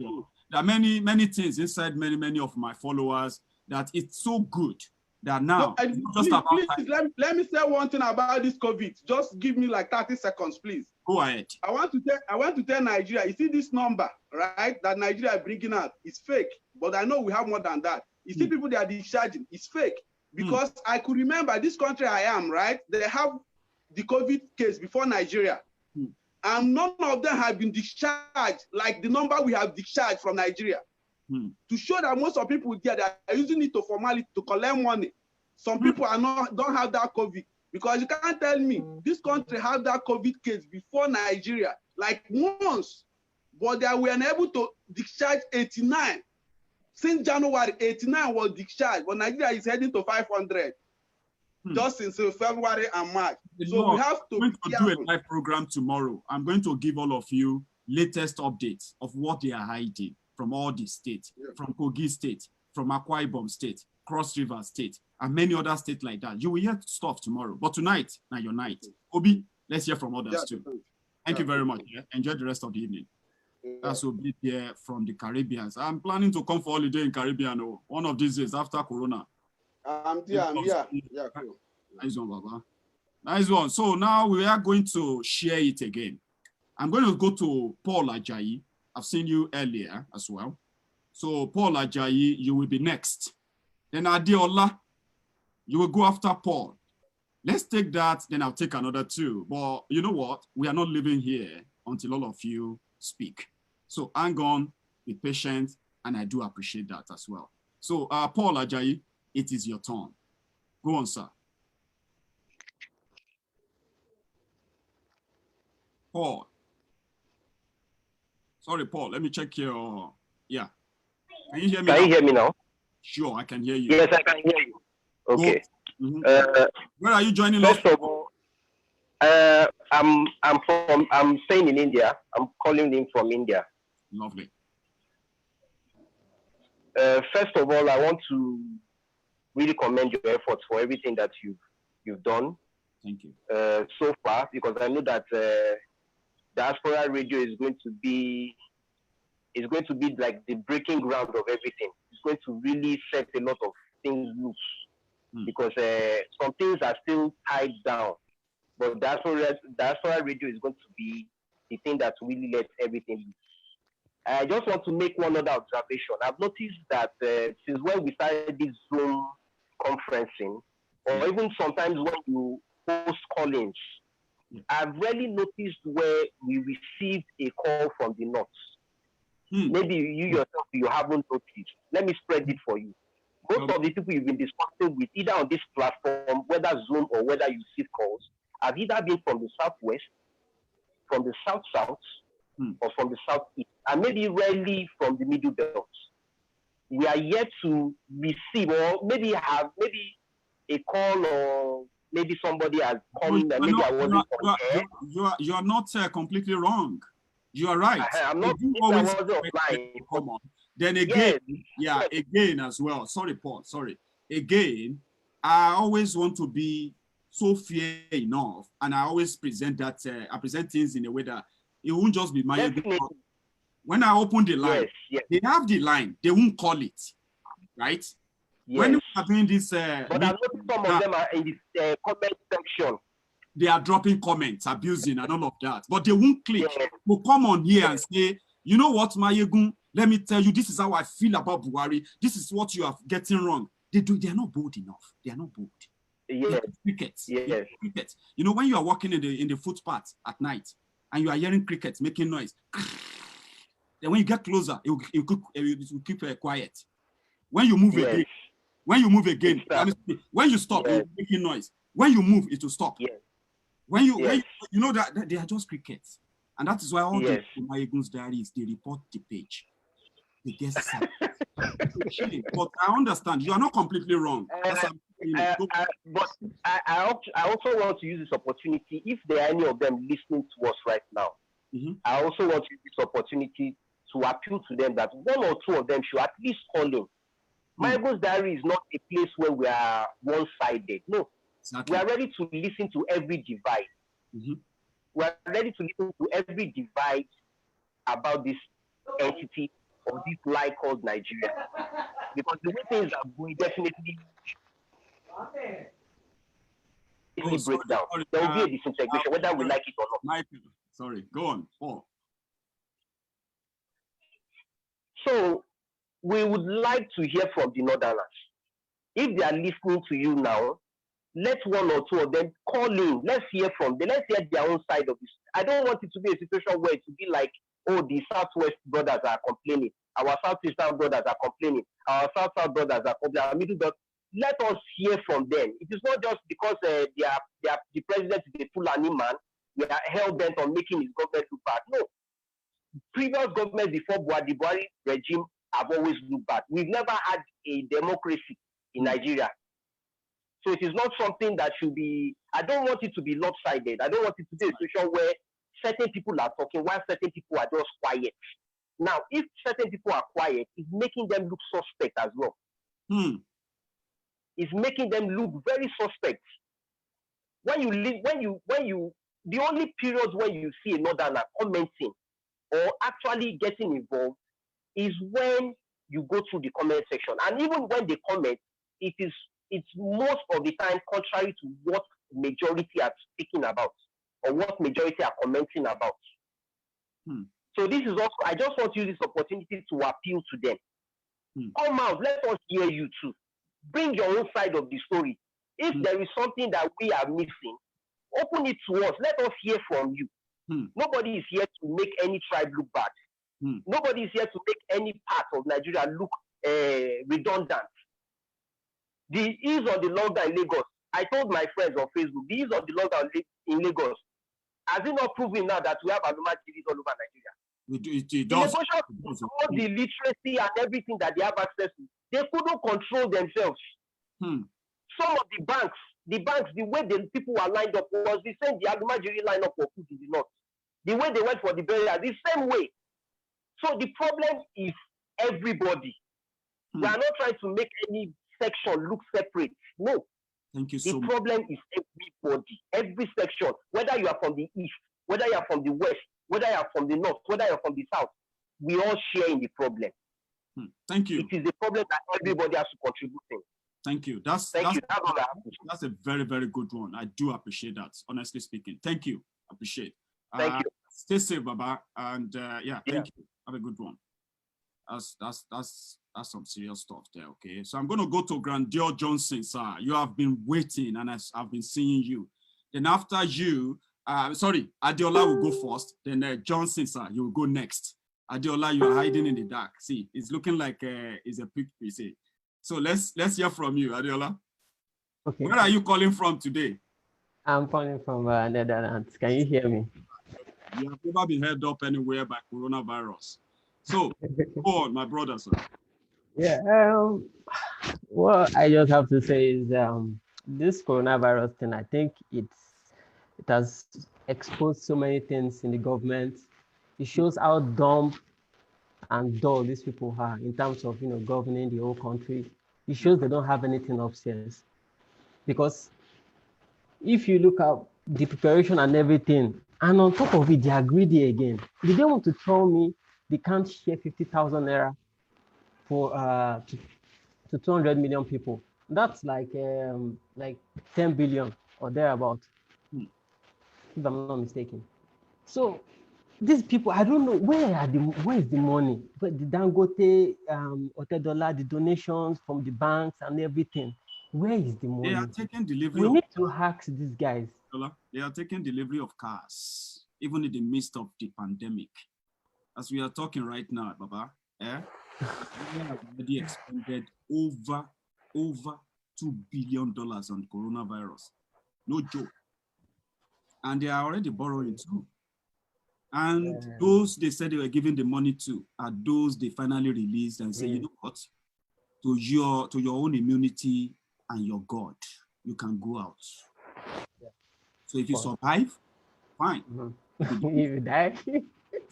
There are many things inside many of my followers that it's so good that now, let me say one thing about this COVID. Just give me like 30 seconds, please. Go ahead. I want to tell Nigeria, you see this number, right, that Nigeria is bringing out, it's fake. But I know we have more than that. You see people they are discharging, it's fake. Because I could remember this country I am, right, they have the COVID case before Nigeria. And none of them have been discharged like the number we have discharged from Nigeria. To show that most of people there, they are using it to formality to collect money. Some people don't have that COVID. Because you can't tell me this country have that COVID case before Nigeria, like once, but they were unable to discharge 89. Since January, 89 was discharged, but Nigeria is heading to 500 just since February and March. So we have to. I'm going to do a live program tomorrow. I'm going to give all of you latest updates of what they are hiding from all the states, from Kogi State, from Akwa Ibom State, Cross River State, and many other states like that. You will hear stuff tomorrow. But tonight, now your night. Obi, let's hear from others too. Thank you very much. Enjoy the rest of the evening. That's Obi here from the Caribbean. I'm planning to come for holiday in Caribbean one of these days after Corona. I'm here. Yeah, cool. Nice one, Baba. Nice one. So now we are going to share it again. I'm going to go to Paul Ajayi. I've seen you earlier as well. So Paul Ajayi, you will be next. Then Adeola, you will go after Paul. Let's take that, then I'll take another two. But you know what? We are not living here until all of you speak. So hang on, be patient, and I do appreciate that as well. So Paul Ajayi, it is your turn. Go on, sir. Paul. Sorry, Paul, let me check your, yeah. Can you hear me now? Can you hear me now? Sure, I can hear you. Yes, I can hear you. Okay. Where are you joining us? First of all, I'm staying in India. I'm calling in from India. Lovely. First of all, I want to really commend your efforts for everything that you've done. Thank you. So far, because I know that Diaspora Radio is going to be like the breaking ground of everything. It's going to really set a lot of things loose because some things are still tied down. But Diaspora Radio is going to be the thing that really lets everything loose. I just want to make one other observation. I've noticed that since when we started this Zoom conferencing, or even sometimes when you host call-ins, I've really noticed where we received a call from the north. Maybe you yourself, you haven't noticed. Let me spread it for you. Most of the people you've been discussing with, either on this platform, whether Zoom or whether you receive calls, have either been from the southwest, from the south-south, or from the southeast, and maybe rarely from the middle belt. We are yet to receive, or maybe have a call, or maybe somebody has come. Maybe I wasn't on air. You are not completely wrong. You are right. I'm not always come on. Then again, again as well. Sorry, Paul. Sorry. Again, I always want to be so fair enough, and I always present that. I present things in a way that it won't just be my. When I open the line, they have the line. They won't call it, right? Yes. When we are doing this, but I noticed some of them are in the comment section. They are dropping comments, abusing, and all of that. But they won't click. Will come on here and say, you know what, Maiyegun, let me tell you, this is how I feel about Buhari. This is what you are getting wrong. They are not bold enough. They are not bold. Yes. Crickets. Yes. Crickets. You know, when you are walking in the footpath at night and you are hearing crickets making noise, then when you get closer, it will keep quiet. When you move again, When you move again, when you stop, Yes. you're making noise. When you move, it will stop. Yes. When you, Yes. you know that they are just crickets. And that is why all Yes. the Maiyegun's diaries, they report the page. They get sad. But I understand. You are not completely wrong. But I also want to use this opportunity, if there are any of them listening to us right now, I also want to use this opportunity to appeal to them that one or two of them should at least call in. Maiyegun's diary is not a place where we are one-sided. No. Exactly. We are ready to listen to every divide. We are ready to listen to every divide about this entity or this lie called Nigeria. Because the way things are going, definitely break down. There will be a disintegration, whether we like it or not. Sorry, go on. Paul. So we would like to hear from the Northerners. If they are listening to you now, let one or two of them call in. Let's hear from them. Let's hear their own side of this. I don't want it to be a situation where it will be like, oh, the Southwest brothers are complaining. Our Southeastern brothers are complaining. Our South brothers are complaining. Our Middle brothers. Let us hear from them. It is not just because the president is a Fulani man. We are hell bent on making his government look bad. No. Previous governments before the Buhari regime have always looked bad. We've never had a democracy in Nigeria. So it is not something that should be, I don't want it to be lopsided. I don't want it to be a situation where certain people are talking while certain people are just quiet. Now, if certain people are quiet, it's making them look suspect as well. It's making them look very suspect. The only periods when you see a Northerner commenting or actually getting involved is when you go through the comment section. And even when they comment, it's most of the time contrary to what majority are speaking about or what majority are commenting about. So this is also, I just want to use this opportunity to appeal to them. Come out, let us hear you too. Bring your own side of the story. If there is something that we are missing, open it to us. Let us hear from you. Nobody is here to make any tribe look bad. Nobody is here to make any part of Nigeria look redundant. The ease of the lockdown in Lagos, I told my friends on Facebook, the ease of the lockdown in Lagos, has it not proven now that we have Aluma TVs all over Nigeria? It does. All the literacy and everything that they have access to, they couldn't control themselves. Some of the banks, the way the people were lined up was the same the Alumajiri line up for food in the north. The way they went for the burial, the same way. So the problem is everybody. We are not trying to make any section look separate. No. Thank you so much. The problem is everybody, every section, whether you are from the east, whether you are from the west, whether you are from the north, whether you are from the south, we all share in the problem. Thank you. It is a problem that everybody has to contribute in. Thank you. That's a very, very good one. I do appreciate that, honestly speaking. Thank you. Appreciate. Thank you. Stay safe, Baba. And thank you. Have a good one. That's some serious stuff there, okay? So I'm going to go to Grandeur Johnson, sir. You have been waiting, and I've been seeing you. Then after you, Adeola will go first. Then Johnson, sir, you will go next. Adeola, you are hiding in the dark. See, it's looking like it's a picture. So let's hear from you, Adeola. Okay. Where are you calling from today? I'm calling from Netherlands. Can you hear me? You have never been held up anywhere by coronavirus. So, go on, my brother, sir. Yeah. What I just have to say is this coronavirus thing, I think it has exposed so many things in the government. It shows how dumb and dull these people are in terms of governing the whole country. It shows they don't have anything upstairs. Because if you look at the preparation and everything, and on top of it, they are greedy again. They don't want to tell me they can't share 50,000 naira for to 200 million people. That's like 10 billion or thereout, if I'm not mistaken. So these people, I don't know where is the money? But the Dangote, Otedola, the donations from the banks and everything. Where is the money? They are taking delivery. We need to ask these guys. They are taking delivery of cars, even in the midst of the pandemic. As we are talking right now, Baba, we have already expended over over $2 billion on coronavirus. No joke. And they are already borrowing too. And those they said they were giving the money to are those they finally released and say, you know what? To your own immunity and your God, you can go out. Yeah. So if you survive, fine. If you die,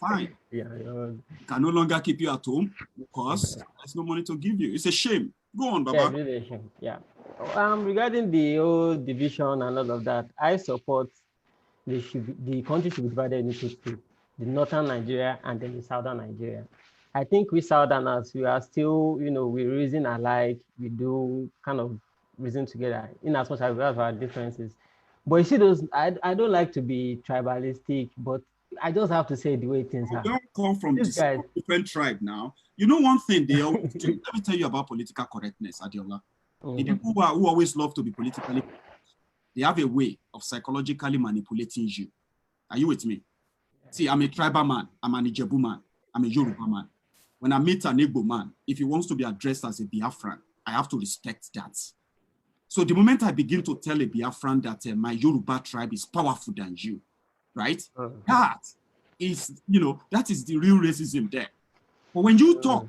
fine. Yeah, you can no longer keep you at home because there's no money to give you. It's a shame. Go on, Baba. Yeah, really a shame. Yeah. Regarding the whole division and all of that, I support the country should be divided into two: the northern Nigeria and then the southern Nigeria. I think we southerners, we are still, we reason alike. We do kind of reason together in as much as we have our differences. But you see, I don't like to be tribalistic, but I just have to say the way things are. You don't come from These guys, different tribe now. You know one thing they always do. Let me tell you about political correctness, Adiola. The people who always love to be politically correct, they have a way of psychologically manipulating you. Are you with me? See, I'm a tribal man. I'm an Ijebu man. I'm a Yoruba man. When I meet an Igbo man, if he wants to be addressed as a Biafran, I have to respect that. So the moment I begin to tell a Biafran that my Yoruba tribe is powerful than you, right? That is, that is the real racism there. But when you talk,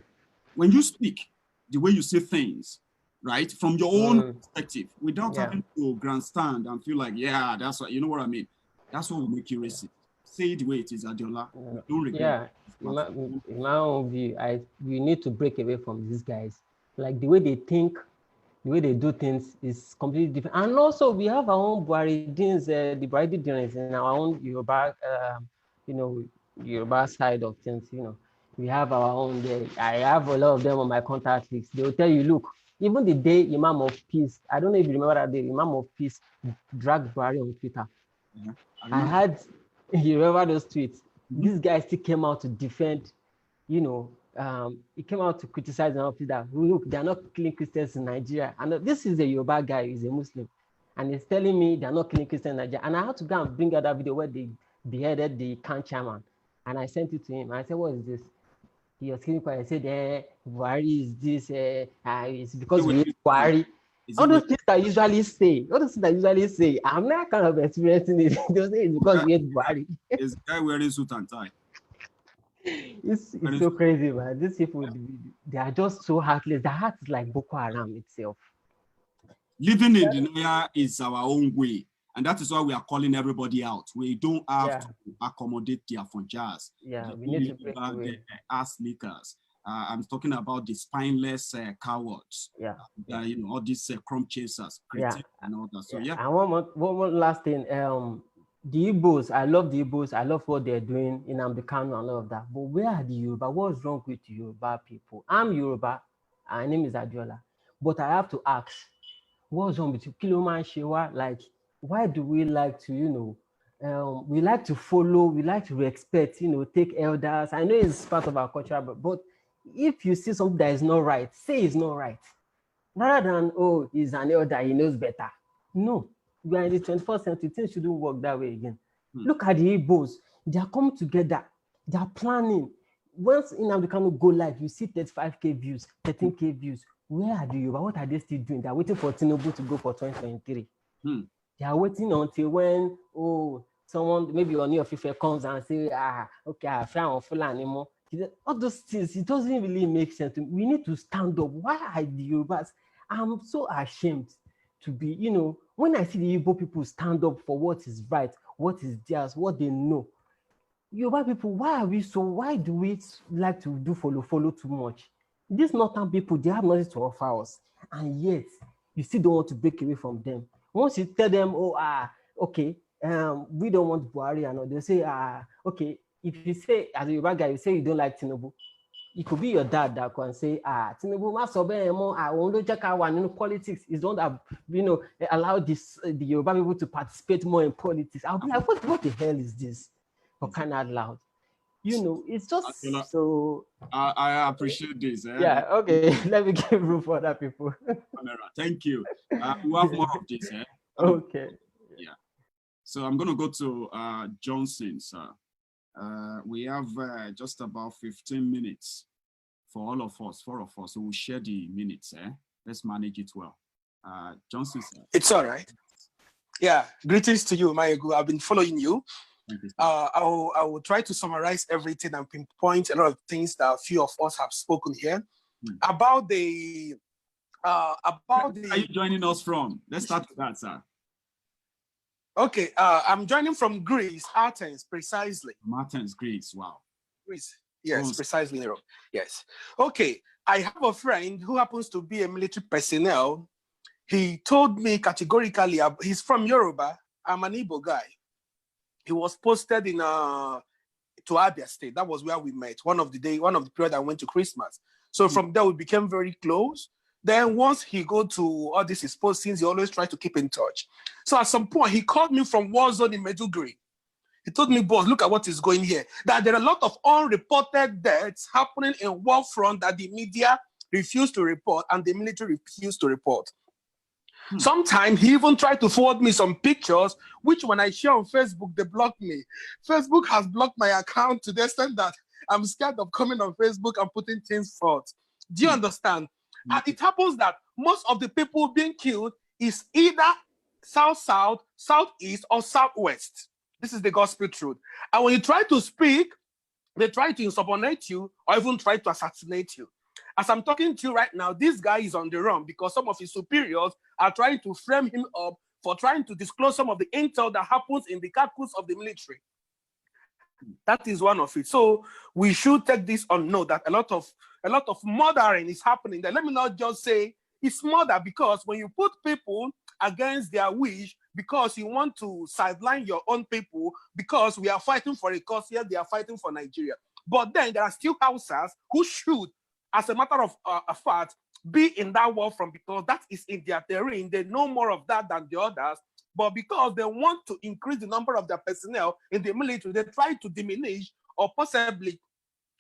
when you speak, the way you say things, right, from your own perspective, without having to grandstand and feel like, yeah, that's what, you know what I mean? That's what will make you racist. Say it the way it is, Adiola. Don't regret. Yeah, in my own view, we need to break away from these guys. Like the way they think, the way they do things is completely different. And also, we have our own Buharidins, the Buharidins in our own Yoruba, Yoruba side of things. We have our own there. I have a lot of them on my contact list. They will tell you, look, even the day Imam of Peace, I don't know if you remember that day, Imam of Peace dragged Buhari on Twitter. Yeah, I had, you remember those tweets? This guy still came out to defend, he came out to criticize and that, look, they're not killing Christians in Nigeria. And this is a Yoruba guy, he's a Muslim. And he's telling me they're not killing Christians in Nigeria. And I had to go and bring out that video where they beheaded the camp chairman. And I sent it to him. I said, what is this? He was killing quiet. I said, Buhari is this, it's because we hate Buhari. All those things that I usually say, I'm not kind of experiencing it. Those things because we hate Buhari. Is the guy wearing suit and tie? It's so crazy, man. These people, they are just so heartless. The heart is like Boko Haram itself. Living in the Naira is our own way. And that is why we are calling everybody out. We don't have to accommodate their funjas. Yeah, we need to break away. Ass lickers. I'm talking about the spineless cowards. Yeah. All these crumb chasers, critics and all that. So And one more last thing. The Igbos, I love the Igbos. I love what they're doing in Ambikano and all of that. But where are the Yoruba? What's wrong with Yoruba people? I'm Yoruba. My name is Adiola. But I have to ask, what's wrong with you? Kiloman Shewa, like, why do we like to, we like to follow, we like to respect, take elders. I know it's part of our culture, but if you see something that is not right, say it's not right. Rather than, oh, he's an elder, he knows better. No, we are in the 21st century, things shouldn't work that way again. Look at the Igbos, they are coming together, they are planning. Once in Africano go live, you see 35K views, 13K views. Where are the Yoruba? What are they still doing? They are waiting for Tinubu to go for 2023. They are waiting until when, someone, maybe on your FIFA comes and say, okay, I found Fulani more. All those things, it doesn't really make sense. We need to stand up. Why are the Yorubas? I'm so ashamed to be, when I see the Igbo people stand up for what is right, what is theirs, what they know. Yoruba people, why do we like to do follow too much? These northern people, they have nothing to offer us. And yet, you still don't want to break away from them. Once you tell them, okay, we don't want Buhari, and they'll say, okay, if you say, as a Yoruba guy, you say you don't like Tinubu, it could be your dad that can say, Tinubu, I want to check out one politics. Is don't have, allow the Yoruba people to participate more in politics. I'll be like, what the hell is this? For crying out loud. It's just so. I appreciate this. Yeah, okay. Let me give room for other people. Thank you. We have more of this. Okay. Yeah. So I'm going to go to Johnson, sir. We have just about 15 minutes for all of us, 4 of us. So we'll share the minutes. Let's manage it well. Johnson, sir. It's all right. Yeah, greetings to you, Maiyegun. I've been following you. Thank you, sir. I will try to summarize everything and pinpoint a lot of things that a few of us have spoken here about the. Where are you joining us from? Let's start with that, sir. Okay, I'm joining from Greece, Athens, precisely. Athens, Greece. Wow. Greece. Yes, precisely in Europe. Yes. Okay, I have a friend who happens to be a military personnel. He told me categorically, he's from Yoruba. I'm an Igbo guy. He was posted in to Abia State. That was where we met. One of the period I went to Christmas. So from there we became very close. Then once he go to all these postings, he always try to keep in touch. So at some point he called me from war zone in Maiduguri. He told me, boss, look at what is going here. That there are a lot of unreported deaths happening in war front that the media refused to report and the military refused to report. Sometimes he even tried to forward me some pictures, which when I share on Facebook, they block me. Facebook has blocked my account to the extent that I'm scared of coming on Facebook and putting things forth. Do you understand? And it happens that most of the people being killed is either south-south, southeast, or southwest. This is the gospel truth. And when you try to speak, they try to insubordinate you or even try to assassinate you. As I'm talking to you right now, this guy is on the run because some of his superiors are trying to frame him up for trying to disclose some of the intel that happens in the caucus of the military. That is one of it. So we should take this on note that a lot of murdering is happening there. Let me not just say it's murder, because when you put people against their wish, because you want to sideline your own people, because we are fighting for a cause here, they are fighting for Nigeria. But then there are still Hausas who should, as a matter of fact, be in that war front, because that is in their terrain. They know more of that than the others. But because they want to increase the number of their personnel in the military, they try to diminish or possibly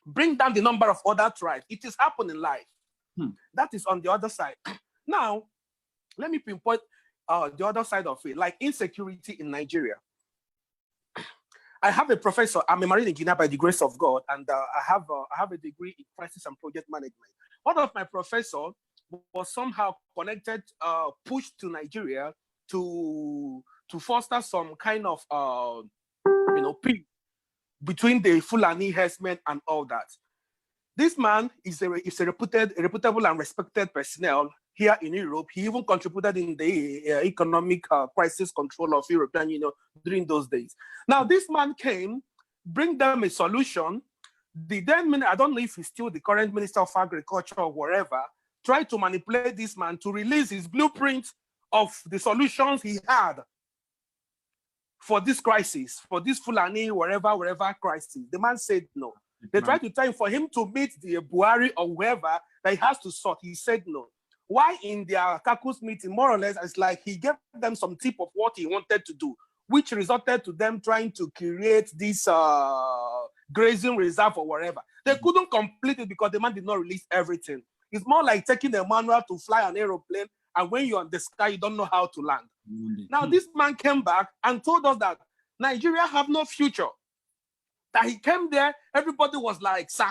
bring down the number of other tribes. It is happening live. That is on the other side. Now, let me pinpoint the other side of it, like insecurity in Nigeria. I have a professor. I'm a marine engineer by the grace of God, and I have a degree in crisis and project management. One of my professors was somehow connected, pushed to Nigeria to foster some kind of peace between the Fulani herdsmen and all that. This man is a reputable and respected personnel here in Europe. He even contributed in the economic crisis control of European Union during those days. Now, this man came, bring them a solution. The then, I don't know if he's still the current Minister of Agriculture or wherever, tried to manipulate this man to release his blueprint of the solutions he had for this crisis, for this Fulani, wherever crisis. The man said no. They tried to tell him for him to meet the Buhari or whoever that he has to sort. He said no. Why in their caucus meeting, more or less, it's like he gave them some tip of what he wanted to do, which resulted to them trying to create this grazing reserve or whatever. They couldn't complete it because the man did not release everything. It's more like taking a manual to fly an aeroplane, and when you're on the sky, you don't know how to land. Now, this man came back and told us that Nigeria have no future. That he came there, everybody was like, sir.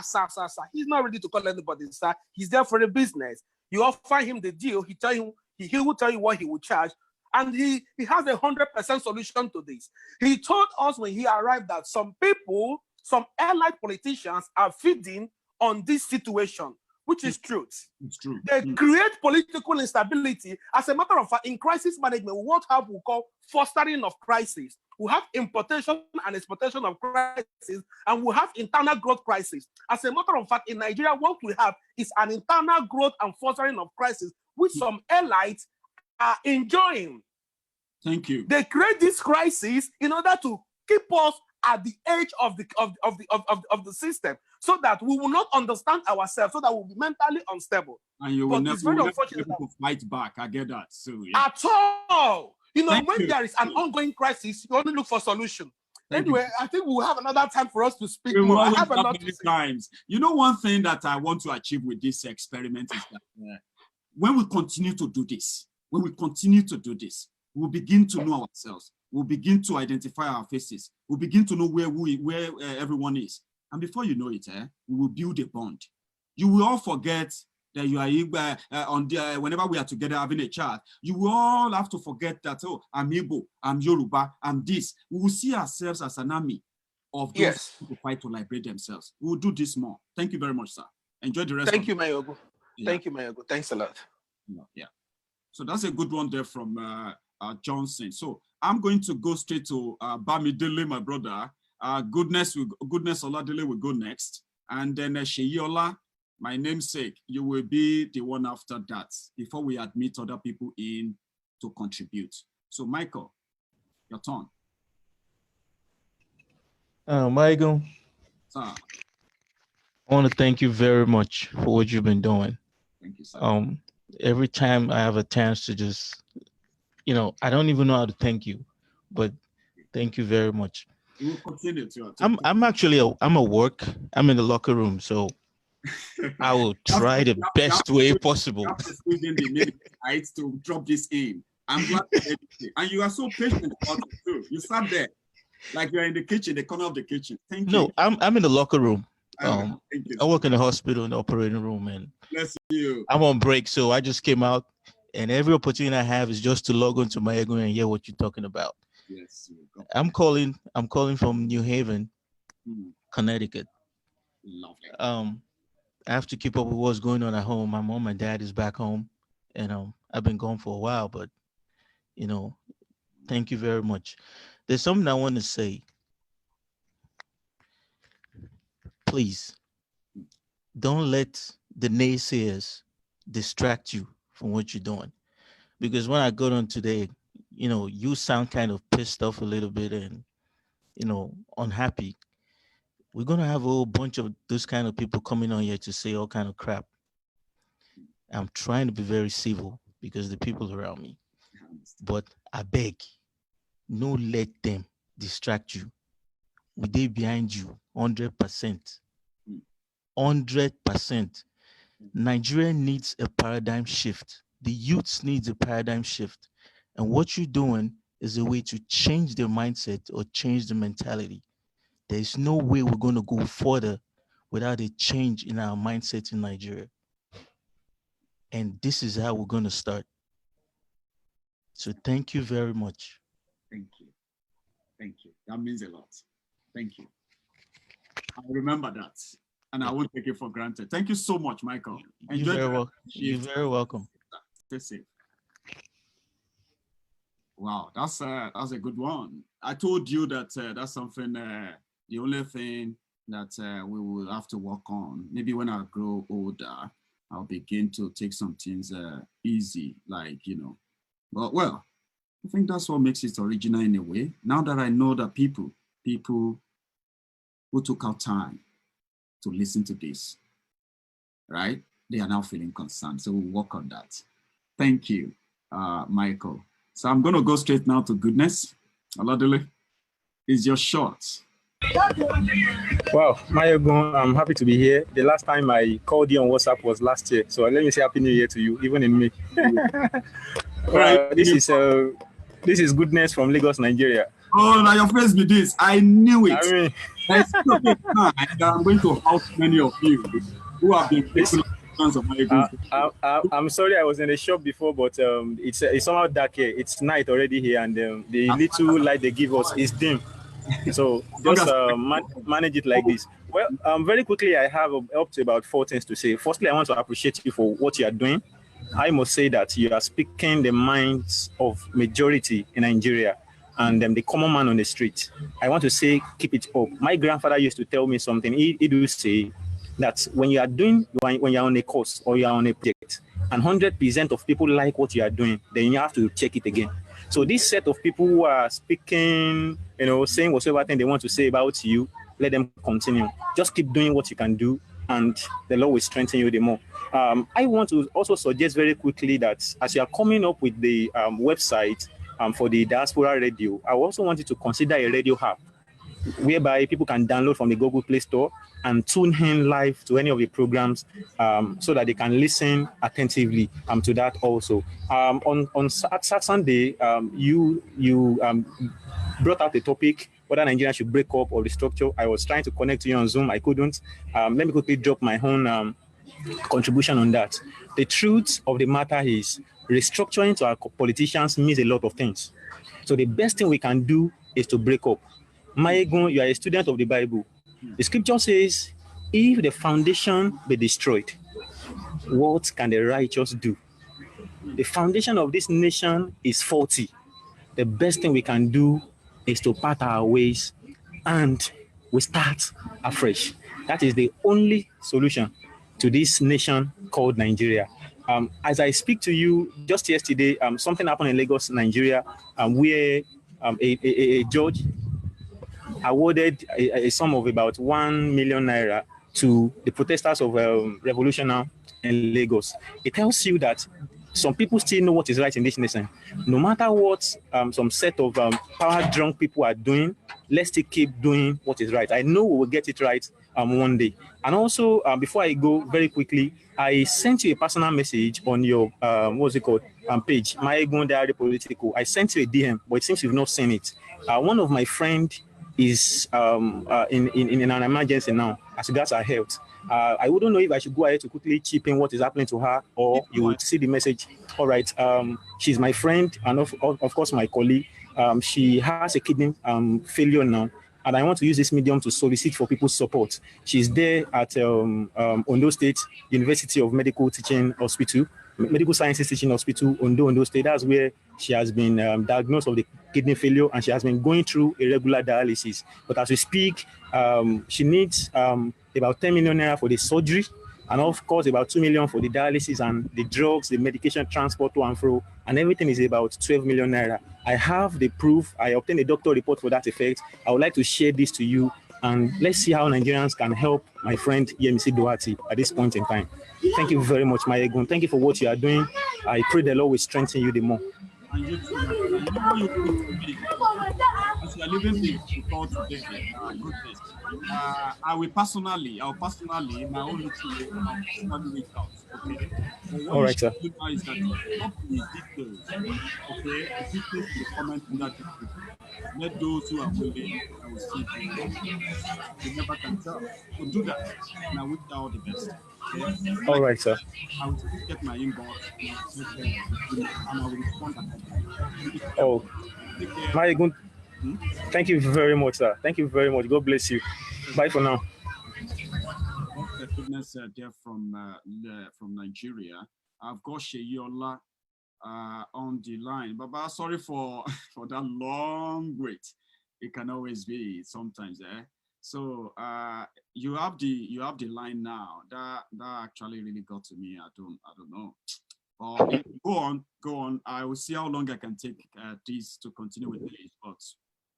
He's not ready to call anybody sir. He's there for the business. You offer him the deal, he will tell you what he will charge. And he has 100% solution to this. He told us when he arrived that some people, some allied politicians are feeding on this situation, which is truth. It's true. They create political instability. As a matter of fact, in crisis management, what we call fostering of crisis. We have importation and exportation of crisis, and we have internal growth crisis. As a matter of fact, in Nigeria, what we have is an internal growth and fostering of crisis, which some elites are enjoying. Thank you. They create this crisis in order to keep us at the edge of the system, so that we will not understand ourselves, so that we'll be mentally unstable. And you will never be able to fight back. I get that. So yeah. At all. When there is an ongoing crisis, you only look for solution. Anyway, I think we'll have another time for us to speak more. I have a lot to say. Times. One thing that I want to achieve with this experiment is that when we continue to do this, we'll begin to know ourselves. We'll begin to identify our faces. We'll begin to know where everyone is. And before you know it, we will build a bond. You will all forget that you are on the, whenever we are together having a chat, you will all have to forget that, oh, I'm Igbo, I'm Yoruba, I'm this. We will see ourselves as an army of those who fight to liberate themselves. We will do this more. Thank you very much, sir. Enjoy the rest. Thank you, Maiyegun. Yeah. Thank you, Maiyegun. Thanks a lot. Yeah. So that's a good one there from Johnson. So I'm going to go straight to Bamidele, my brother. Goodness Oladele will go next. And then Sheyola, my namesake, you will be the one after that before we admit other people in to contribute. So Michael, your turn. Maiyegun, Sir. I want to thank you very much for what you've been doing. Thank you, sir. Every time I have a chance to just, I don't even know how to thank you, but thank you very much. You will continue to. I'm actually I'm at work. I'm in the locker room, so I will try the best way possible. You have to squeeze in the minutes to drop this in. I'm glad and you are so patient about it too. You sat there like you're in the kitchen, the corner of the kitchen. Thank you. No, I'm in the locker room. I work in the hospital in the operating room, and bless you. I'm on break, so I just came out, and every opportunity I have is just to log on to Maiyegun and hear what you're talking about. Yes, I'm calling from New Haven, Connecticut. Lovely. I have to keep up with what's going on at home. My mom and dad is back home, and I've been gone for a while, but thank you very much. There's something I want to say. Please, don't let the naysayers distract you from what you're doing. Because when I got on today, you sound kind of pissed off a little bit and, unhappy. We're going to have a whole bunch of those kind of people coming on here to say all kind of crap. I'm trying to be very civil because the people around me. But I beg, no let them distract you. We dey behind you 100%. 100%. Nigeria needs a paradigm shift. The youth needs a paradigm shift. And what you're doing is a way to change their mindset or change the mentality. There's no way we're going to go further without a change in our mindset in Nigeria. And this is how we're going to start. So thank you very much. Thank you. Thank you. That means a lot. Thank you. I remember that. And I won't take it for granted. Thank you so much, Michael. You're very welcome. Stay safe. Wow, that's a good one. I told you that that's something, the only thing that we will have to work on. Maybe when I grow older, I'll begin to take some things easy, like, But, well, I think that's what makes it original in a way. Now that I know that people who took out time to listen to this, right? They are now feeling concerned. So we'll work on that. Thank you, Michael. So I'm going to go straight now to Goodness. Oladele, is your shot. Wow, Maiyegun, I'm happy to be here. The last time I called you on WhatsApp was last year. So let me say Happy New Year to you, even in May. This is Goodness from Lagos, Nigeria. Oh, now your face be this. I knew it. I mean, I'm going to house many of you who have been taking of my I'm sorry I was in the shop before, but it's somehow dark here. It's night already here, and the little light they give us is dim. So just manage it like this. Well, very quickly, I have up to about 4 things to say. Firstly, I want to appreciate you for what you are doing. I must say that you are speaking the minds of majority in Nigeria and the common man on the street. I want to say, keep it up. My grandfather used to tell me something. He do say that when you are on a course or you are on a project, and 100% of people like what you are doing, then you have to check it again. So this set of people who are speaking, saying whatever thing they want to say about you, let them continue. Just keep doing what you can do, and the Lord will strengthen you the more. I want to also suggest very quickly that as you are coming up with the website for the Diaspora Radio, I also want you to consider a radio app whereby people can download from the Google Play Store and tune in live to any of the programs so that they can listen attentively to that also. On Saturday, you brought out a topic whether Nigeria should break up or restructure. I was trying to connect to you on Zoom. I couldn't. Let me quickly drop my own contribution on that. The truth of the matter is restructuring to our politicians means a lot of things. So the best thing we can do is to break up. Maiyegun, you are a student of the Bible. The scripture says, if the foundation be destroyed, what can the righteous do? The foundation of this nation is faulty. The best thing we can do is to part our ways and we start afresh. That is the only solution to this nation called Nigeria. As I speak to you, just yesterday, something happened in Lagos, Nigeria, where a judge awarded a sum of about 1 million naira to the protesters of Revolution in Lagos. It tells you that some people still know what is right in this nation. No matter what some set of power-drunk people are doing, let's still keep doing what is right. I know we will get it right one day. And also, before I go very quickly, I sent you a personal message on your, what's it called, page, Maiyegun Diary Political. I sent you a DM, but it seems you've not seen it. One of my friends is in an emergency now as regards her health. I wouldn't know if I should go ahead to quickly chip in what is happening to her, or you would see the message. All right, she's my friend and of course my colleague. She has a kidney failure now, and I want to use this medium to solicit for people's support. She's there at Ondo State University of Medical Teaching Hospital, Medical Sciences Teaching Hospital, Ondo State. That's where she has been diagnosed with the kidney failure, and she has been going through a regular dialysis. But as we speak, she needs about 10 million naira for the surgery, and of course about 2 million for the dialysis and the drugs, the medication transport to and fro, and everything is about 12 million naira. I have the proof. I obtained a doctor report for that effect. I would like to share this to you, and let's see how Nigerians can help my friend Yemisi Duarte at this point in time. Thank you very much, Maiyegun. Thank you for what you are doing. I pray the Lord will strengthen you the more. And you too, my brother. You know what you put to me? As you are leaving the call today, goodness. I'll personally, in my own little way, I'll personally reach out, okay? But what All you right, sir. should do now is that drop the details, okay? The details in the comment under this video. Let those who are willing, I will see them. You never can tell. So do that, and I wish you all the best. Okay? All right, sir. I will still check my inbox, and I will check and I will respond accordingly. Oh, Take care. Maiyegun, thank you very much, sir. Thank you very much. God bless you. Bye for now. Effectiveness there from Nigeria. I've got Sheyola on the line. Baba, sorry for that long wait. It can always be sometimes, eh? So you have the line now. That actually really got to me. I don't know. Go on. I will see how long I can take this to continue with this, but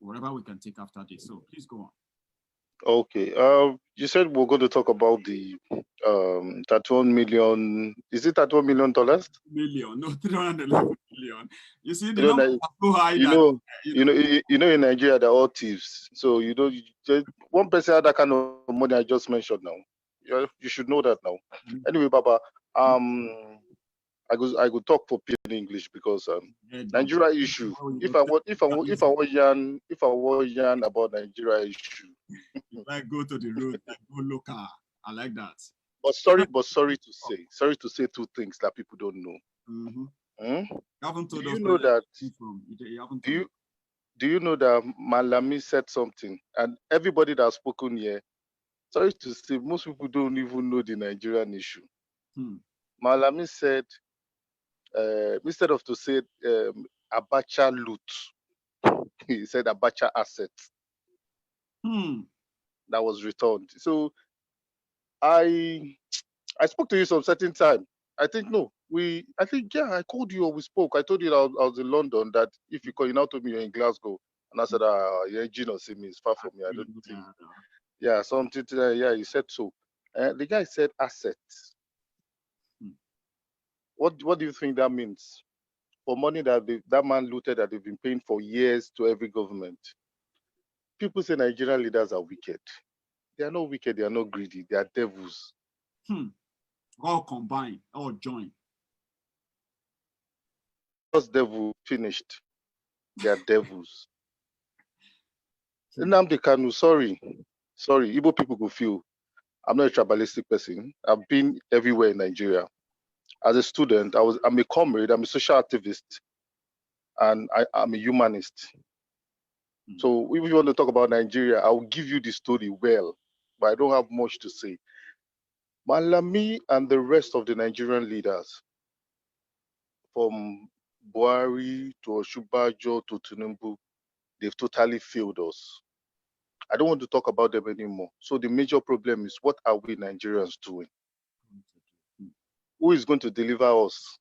whatever we can take after this. So please go on. Okay. You said we're going to talk about the 31 million. Is it 31 million dollars? Million, no, 311 million. You see, the number is so high. You know, in Nigeria they're all thieves. So just one person had that kind of money I just mentioned now. You should know that now. Anyway, Baba, I could talk for people in English because Nigeria issue. If I was yarn about Nigeria issue. Like go to the road, like go local. I like that. But sorry to say two things that people don't know. Do you know that Malami said something, and everybody that's spoken here, sorry to say, most people don't even know the Nigerian issue. Malami said, instead of to say Abacha loot, he said Abacha assets. That was returned. So I spoke to you some certain time. I think I called you or we spoke. I told you that I was in London, that if you call, you now told me you're in Glasgow. And I said, yeah, Gino, see me, it's far from me. I don't think. Yeah, something to that. Yeah, you said so. The guy said assets. What do you think that means? For money that that man looted that they've been paying for years to every government. People say Nigerian leaders are wicked. They are not wicked, they are not greedy, they are devils. All combined, all joined. First devil finished. They are devils. Nnamdi Kanu, sorry, Igbo people go feel. I'm not a tribalistic person. I've been everywhere in Nigeria. As a student, I'm a comrade, I'm a social activist, and I'm a humanist. So if you want to talk about Nigeria, I will give you the story well, but I don't have much to say. Malami and the rest of the Nigerian leaders, from Buhari to Oshubajo to Tinubu, they've totally failed us. I don't want to talk about them anymore. So the major problem is, what are we Nigerians doing? Who is going to deliver us?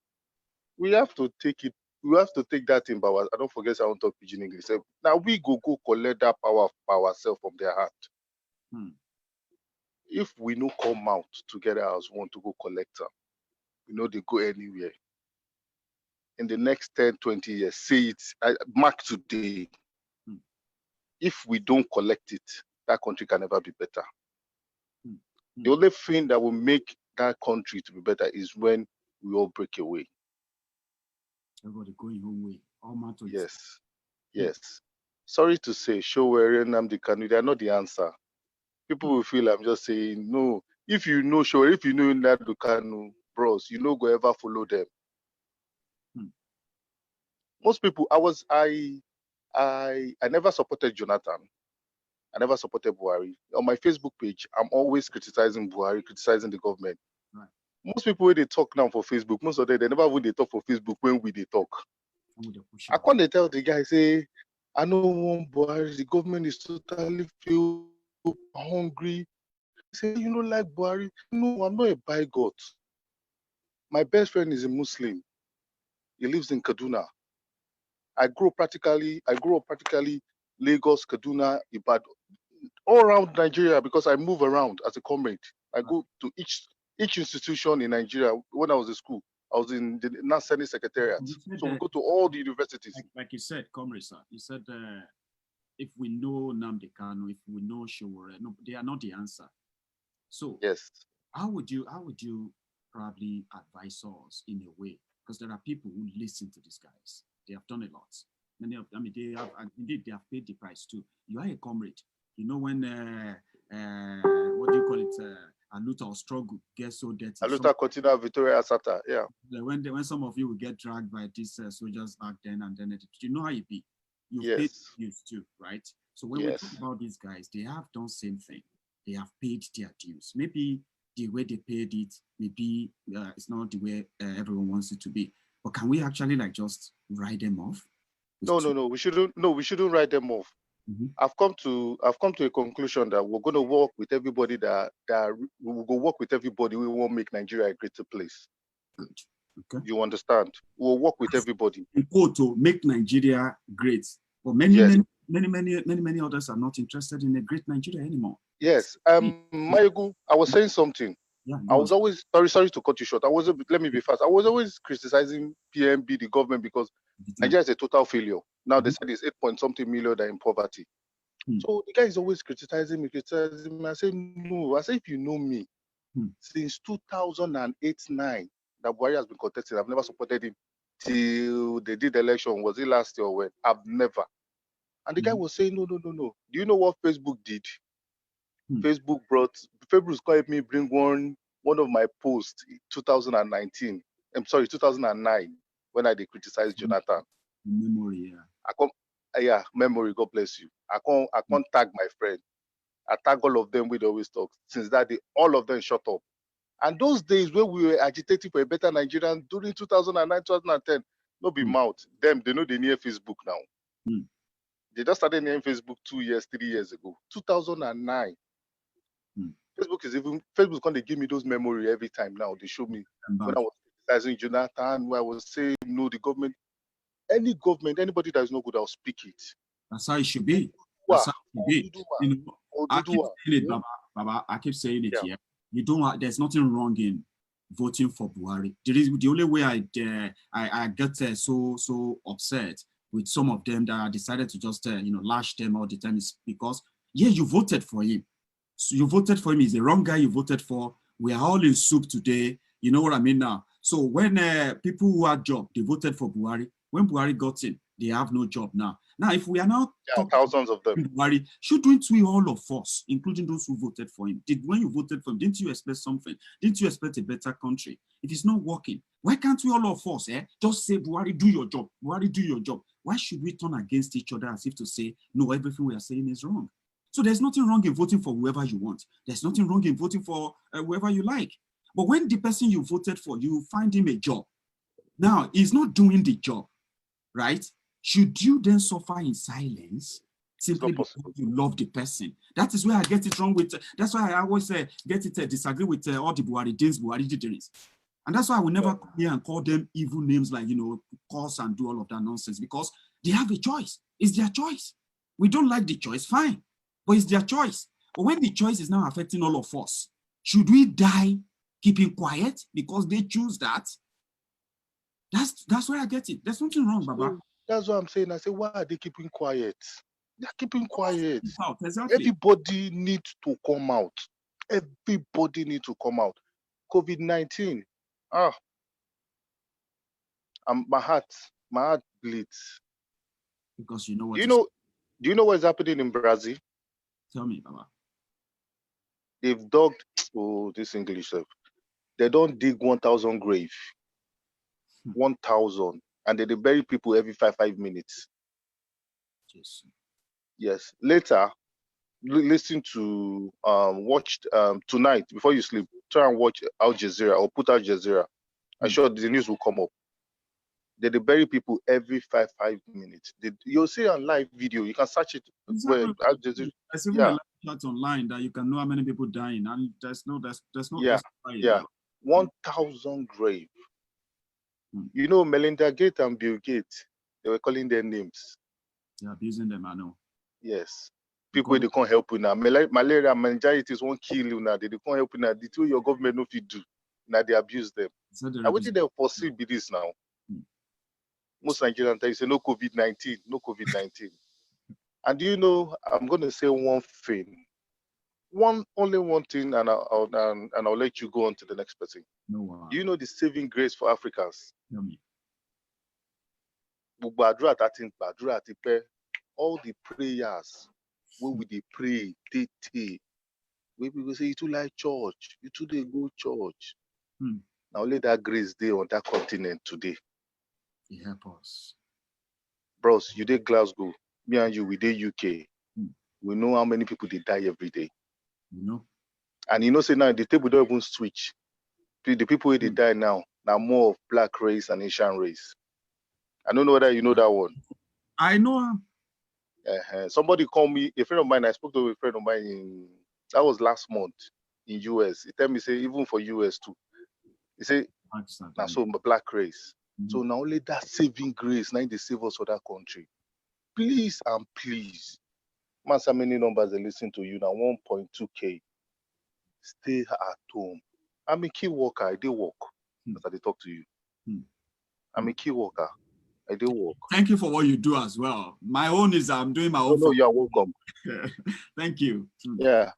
We have to take it. We have to take that in power. I don't forget I want to talk Pidgin English. Now we go collect that power for ourselves from their heart. If we no come out together as one to go collect them, we know they go anywhere. In the next 10, 20 years, say it, mark today. If we don't collect it, that country can never be better. The only thing that will make that country to be better is when we all break away. Everybody going home way. All matters. Yes. Yes. Sorry to say, Showeri and Nnamdi Kanu, they are not the answer. People will feel I'm just saying, no. If you know Showeri, if you know Nnamdi Kanu, bros, you know go ever follow them. Most people, I never supported Jonathan. I never supported Buhari. On my Facebook page, I'm always criticizing Buhari, criticizing the government. Right. Most people, when they talk now for Facebook, most of them, they never would they talk for Facebook when they talk. I can't tell the guy, say, I know one Buhari, the government is totally feel hungry. Say, you know, like Buhari. No, I'm not a bigot. My best friend is a Muslim. He lives in Kaduna. I grew up practically Lagos, Kaduna, Ibadan, all around Nigeria, because I move around as a comrade. I go to each institution in Nigeria. When I was in school, I was in the National Secretariat. So we go to all the universities. Like you said, comrade, sir, you said if we know Nnamdi Kanu, if we know Showore, no, they are not the answer. So yes, how would you probably advise us in a way? Because there are people who listen to these guys. They have done a lot. Many of them, they have, and indeed, they have paid the price too. You are a comrade. You know when, what do you call it? Aluta or struggle gets so dirty. Aluta continua Victoria Asata, yeah. When some of you will get dragged by these soldiers back then, and then you know how it be. You've yes. paid dues too, right? So when we talk about these guys, they have done same thing. They have paid their dues. Maybe the way they paid it, maybe it's not the way everyone wants it to be. But can we actually like just write them off? No, we shouldn't. No, we shouldn't write them off. I've come to a conclusion that we're going to work with everybody that we will go work with everybody. We won't make Nigeria a greater place. Good. Okay. You understand? We'll work with everybody. To make Nigeria great. But many others are not interested in a great Nigeria anymore. Yes. Maiyegun, I was saying something. Yeah, I was always sorry to cut you short. Let me be fast. I was always criticizing PMB, the government, because Nigeria is a total failure. Now they said it's 8-point-something million that are in poverty. So the guy is always criticizing me. I say no. I say, if you know me, since 2008-9 that Buhari has been contesting, I've never supported him till they did the election. Was it last year or when? I've never. And the guy was saying no. Do you know what Facebook did? Facebook helped me bring one of my posts in 2019. I'm sorry, 2009, when I did criticize Jonathan. Memory, yeah. Memory. God bless you. I can't tag my friend. I tag all of them. We'd always talk. Since that day, all of them shut up. And those days where we were agitating for a better Nigerian during 2009, 2010, no be mouth. Them, they know they near Facebook now. They just started near Facebook 3 years ago. 2009. Facebook can't give me those memory every time now. They show me when I was criticizing Jonathan, where I was saying no, the government, anybody that is no good, I'll speak it. That's how it should be. That's how it should be. You know, I keep saying it, Baba. I keep saying it here. You don't. There's nothing wrong in voting for Buhari. The only way I get so upset with some of them that decided to just lash them all the time is because you voted for him. So you voted for him. He's the wrong guy you voted for. We are all in soup today. You know what I mean now? So when people who had job, they voted for Buhari. When Buhari got in, they have no job now. Now, if we are now thousands of them, Buhari, shouldn't we, all of us, including those who voted for him, when you voted for him, didn't you expect something? Didn't you expect a better country? If it's not working, why can't we, all of us, just say, Buhari, do your job. Buhari, do your job. Why should we turn against each other as if to say, no, everything we are saying is wrong? So there's nothing wrong in voting for whoever you want. There's nothing wrong in voting for whoever you like. But when the person you voted for, you find him a job. Now, he's not doing the job, right? Should you then suffer in silence simply because you love the person? That is where I get it wrong with, that's why I always disagree with all the Buhari Dideris. And that's why I will never come here and call them evil names like, curse and do all of that nonsense, because they have a choice. It's their choice. We don't like the choice, fine, but it's their choice. But when the choice is now affecting all of us, should we die keeping quiet because they choose that? That's where I get it. There's nothing wrong, Baba. That's what I'm saying. I say, why are they keeping quiet? They're keeping quiet. Exactly. Everybody needs to come out. Everybody needs to come out. COVID-19. My heart bleeds. Because you know what? Do you know what's happening in Brazil? Tell me, Baba. They've dug. Oh, this English stuff. They don't dig 1,000 grave. 1,000, and they bury people every 5 minutes. Yes. Later, listen to watch tonight before you sleep. Try and watch Al Jazeera or put Al Jazeera. I'm sure the news will come up. They bury people every 5 minutes. You'll see on live video. You can search it. Where Al Jazeera. There's even a live chat online that you can know how many people dying, and there's no. 1,000 grave. You know, Melinda Gates and Bill Gates, they were calling their names. They're abusing them, I know. Yes. People, they can't help you now. Malaria, meningitis won't kill you now. They can't help you now. The two your government no fit do. Now they abuse them. And what did they foresee be this now? Most Nigerians tell you, say, no COVID-19, no COVID-19. And do you know, I'm going to say one thing. Only one thing, and I'll let you go on to the next person. No. Do you know the saving grace for Africans? Tell me. All the prayers where we they pray, where people say you too like church, you too they go church. Now let that grace day on that continent today. It help us. Bros, you did Glasgow, me and you, we did UK. We know how many people they die every day. And say now the table don't even switch. The people where they die now more of black race and Asian race. I don't know whether you know that one. I know. Somebody called me, a friend of mine. I spoke to a friend of mine that was last month in US. He told me, say, even for US too. He said, now so black race. So now only that saving grace, now they save us for that country. Please and please. Man, so many numbers they listen to you now, 1.2K. Stay at home. I'm a key worker. I do work. As I talk to you. I'm a key worker. I do work. Thank you for what you do as well. My own is I'm doing my own. No, you're welcome. Thank you. Yeah.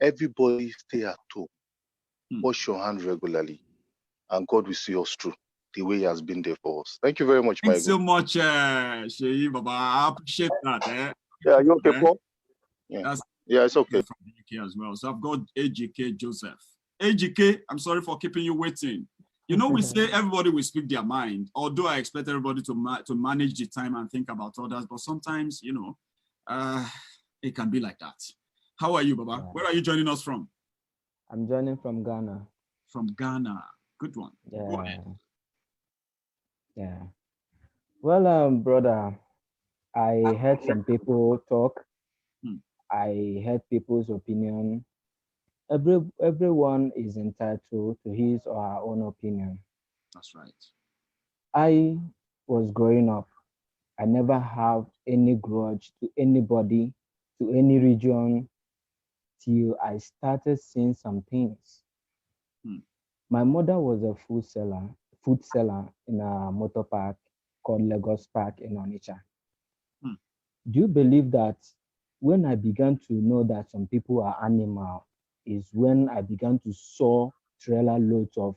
Everybody stay at home. Wash your hands regularly. And God will see us through the way He has been there for us. Thank you very much, Thanks so much, Sheyi Baba. I appreciate that. Yeah, you okay, Paul? Yeah, it's okay. From the UK as well. So I've got AGK Joseph. AGK, I'm sorry for keeping you waiting. We say everybody will speak their mind, although I expect everybody to manage the time and think about others, but sometimes, it can be like that. How are you, Baba? Where are you joining us from? I'm joining from Ghana. From Ghana. Good one. Yeah. Go ahead. Yeah. Well, brother, I heard some people talk. I heard people's opinion. Everyone is entitled to his or her own opinion. That's right. I was growing up. I never have any grudge to anybody, to any region, till I started seeing some things. My mother was a food seller in a motor park called Lagos Park in Onitsha. Do you believe that when I began to know that some people are animal is when I began to saw trailer loads of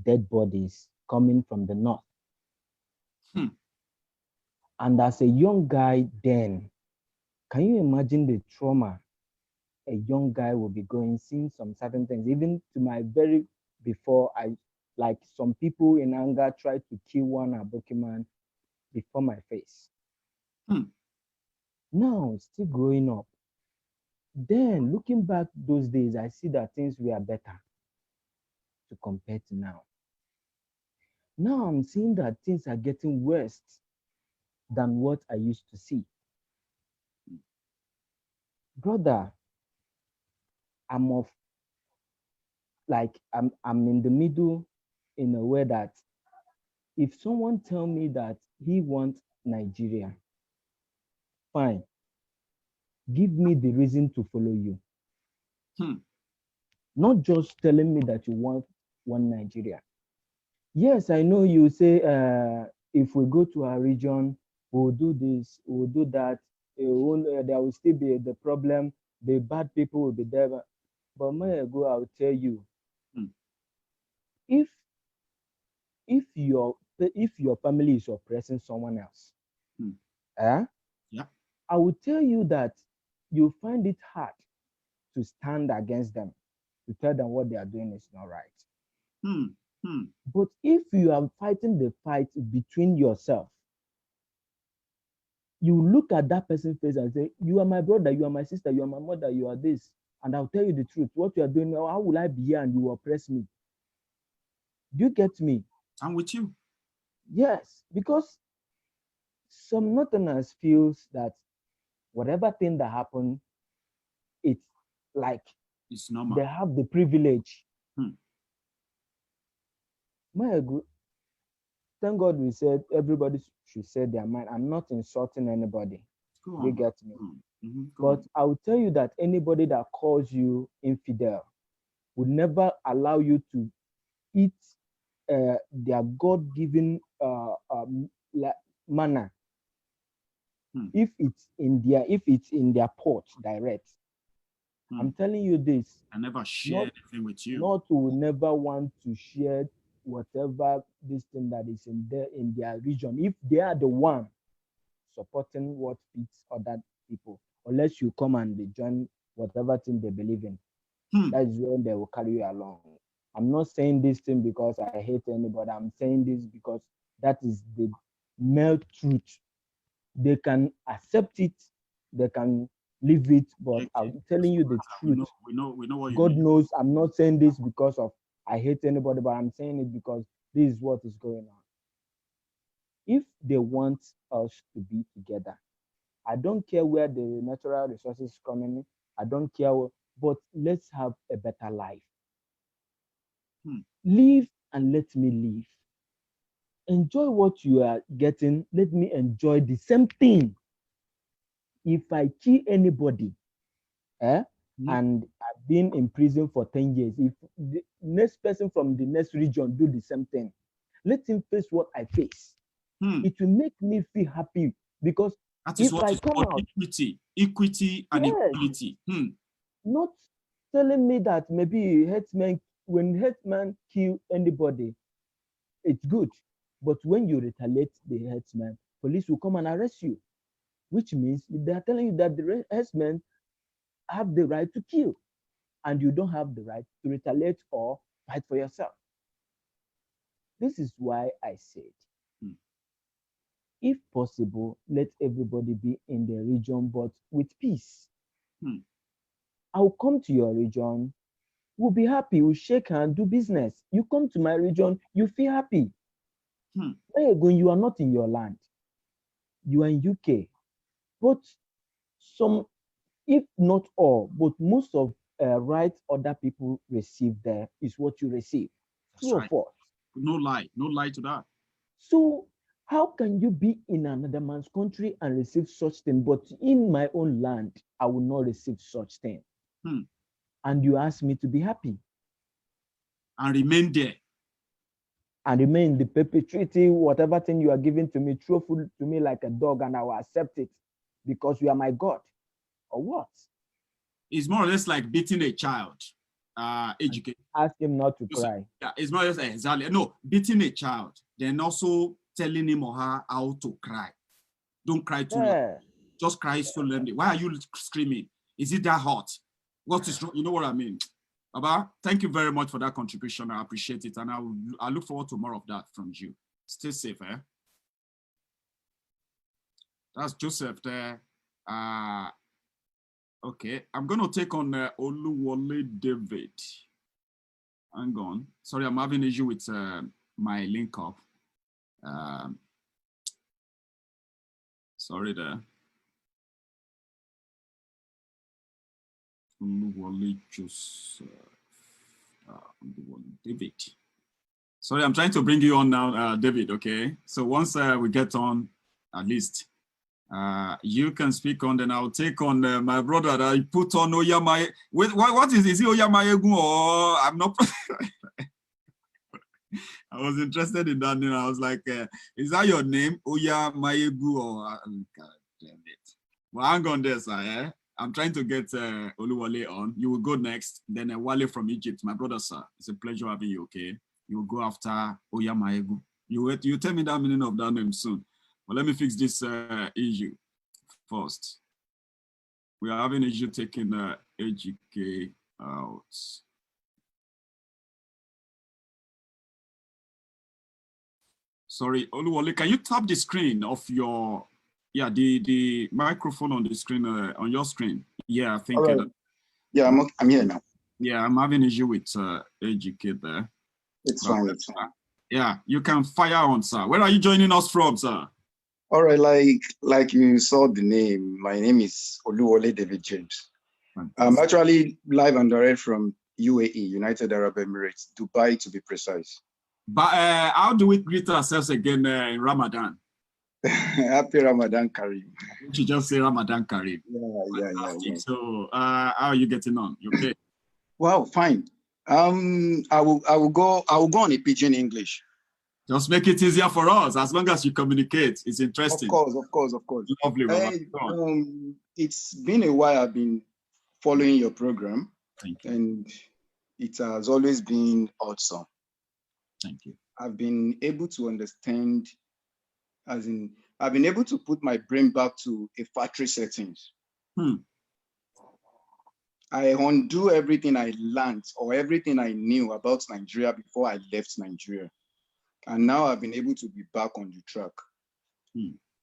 dead bodies coming from the north? And as a young guy then, can you imagine the trauma a young guy will be going, seeing some certain things, even to my very before like some people in anger tried to kill one Aboki man before my face. Now, still growing up. Then looking back those days, I see that things were better to compare to now. Now I'm seeing that things are getting worse than what I used to see. Brother, I'm in the middle in a way that if someone tell me that he wants Nigeria, fine. Give me the reason to follow you. Not just telling me that you want one Nigeria. Yes, I know you say if we go to our region, we'll do this, we'll do that. There will still be the problem. The bad people will be there. But Maiyegun, I'll tell you, if your family is oppressing someone else, I will tell you that you find it hard to stand against them, to tell them what they are doing is not right. But if you are fighting the fight between yourself, you look at that person's face and say, you are my brother, you are my sister, you are my mother, you are this. And I'll tell you the truth. What you are doing now, how will I be here and you oppress me? Do you get me? I'm with you. Yes, because some Northerners feels that whatever thing that happened, it's like it's normal. They have the privilege. Thank God we said everybody should say their mind. I'm not insulting anybody. You get me? But I will tell you that anybody that calls you infidel would never allow you to eat their God-given manna. If it's in their pot direct. I'm telling you this. I never share anything with you. Not to never want to share whatever this thing that is in their region. If they are the one supporting what fits other people, unless you come and they join whatever thing they believe in, that is when they will carry you along. I'm not saying this thing because I hate anybody. I'm saying this because that is the mere truth. They can accept it, they can leave it, but I'm telling you the truth. We know what you God mean. knows I'm not saying this because of I hate anybody, but I'm saying it because this is what is going on. If they want us to be together, I don't care where the natural resources come in, I don't care, but let's have a better life. Live and let me live. Enjoy what you are getting, let me enjoy the same thing. If I kill anybody, and I've been in prison for 10 years, if the next person from the next region do the same thing, let him face what I face. It will make me feel happy because that is if what I is come called out, equity and equality. Not telling me that maybe when headsman kill anybody, it's good. But when you retaliate the headsman, police will come and arrest you, which means they are telling you that the headsman have the right to kill and you don't have the right to retaliate or fight for yourself. This is why I said, if possible, let everybody be in the region, but with peace. I'll come to your region, we'll be happy, we'll shake hands, do business. You come to my region, you feel happy. Maiyegun, you are not in your land. You are in UK. But some, if not all, but most of rights other people receive there is what you receive. True or false? No lie to that. So how can you be in another man's country and receive such thing, but in my own land, I will not receive such thing? And you ask me to be happy. And remain there. And remain the perpetuity, whatever thing you are giving to me, throw food to me like a dog and I will accept it because you are my God. Or what? It's more or less like beating a child. Educate. Ask him not to cry. Yeah, it's more or less exactly. No, beating a child, then also telling him or her how to cry. Don't cry too much. Just cry solemnly. Why are you screaming? Is it that hot? What is wrong? You know what I mean? Baba, thank you very much for that contribution. I appreciate it. And I look forward to more of that from you. Stay safe, eh? That's Joseph there. Okay, I'm going to take on Oluwole David. Hang on. Sorry, I'm having an issue with my link up. Sorry there. Oluwole Joseph. David. Sorry, I'm trying to bring you on now, David, okay? So once we get on, at least, you can speak on, then I'll take on my brother that I put on Oyamaye. Wait, what is he Maiyegun or I'm not? I was interested in that name. I was like, is that your name? Maiyegun or God damn it. Well, hang on there, sir. Eh? I'm trying to get Oluwole on. You will go next. Then Wale from Egypt, my brother, sir. It's a pleasure having you, okay? You will go after Maiyegun. You tell me the meaning of that name soon. But let me fix this issue first. We are having an issue taking AGK out. Sorry, Oluwole, can you tap the screen of your, the microphone on the screen, on your screen? Yeah, I think. Right. Yeah, I'm here now. Yeah, I'm having an issue with AGK there. It's fine. It's fine. Yeah, you can fire on, sir. Where are you joining us from, sir? All right, like you saw the name, my name is Oluwole David James. I'm actually live and direct from UAE, United Arab Emirates, Dubai to be precise. But how do we greet ourselves again in Ramadan? Happy Ramadan Kareem. You just say Ramadan Kareem. Yeah. So how are you getting on? You okay? Wow, fine. I will go on a pidgin English. Just make it easier for us. As long as you communicate, it's interesting. Of course. Lovely, hey, it's been a while I've been following your program. Thank you. And it has always been awesome. Thank you. I've been able to understand, I've been able to put my brain back to a factory settings. I undo everything I learned or everything I knew about Nigeria before I left Nigeria. And now I've been able to be back on the track.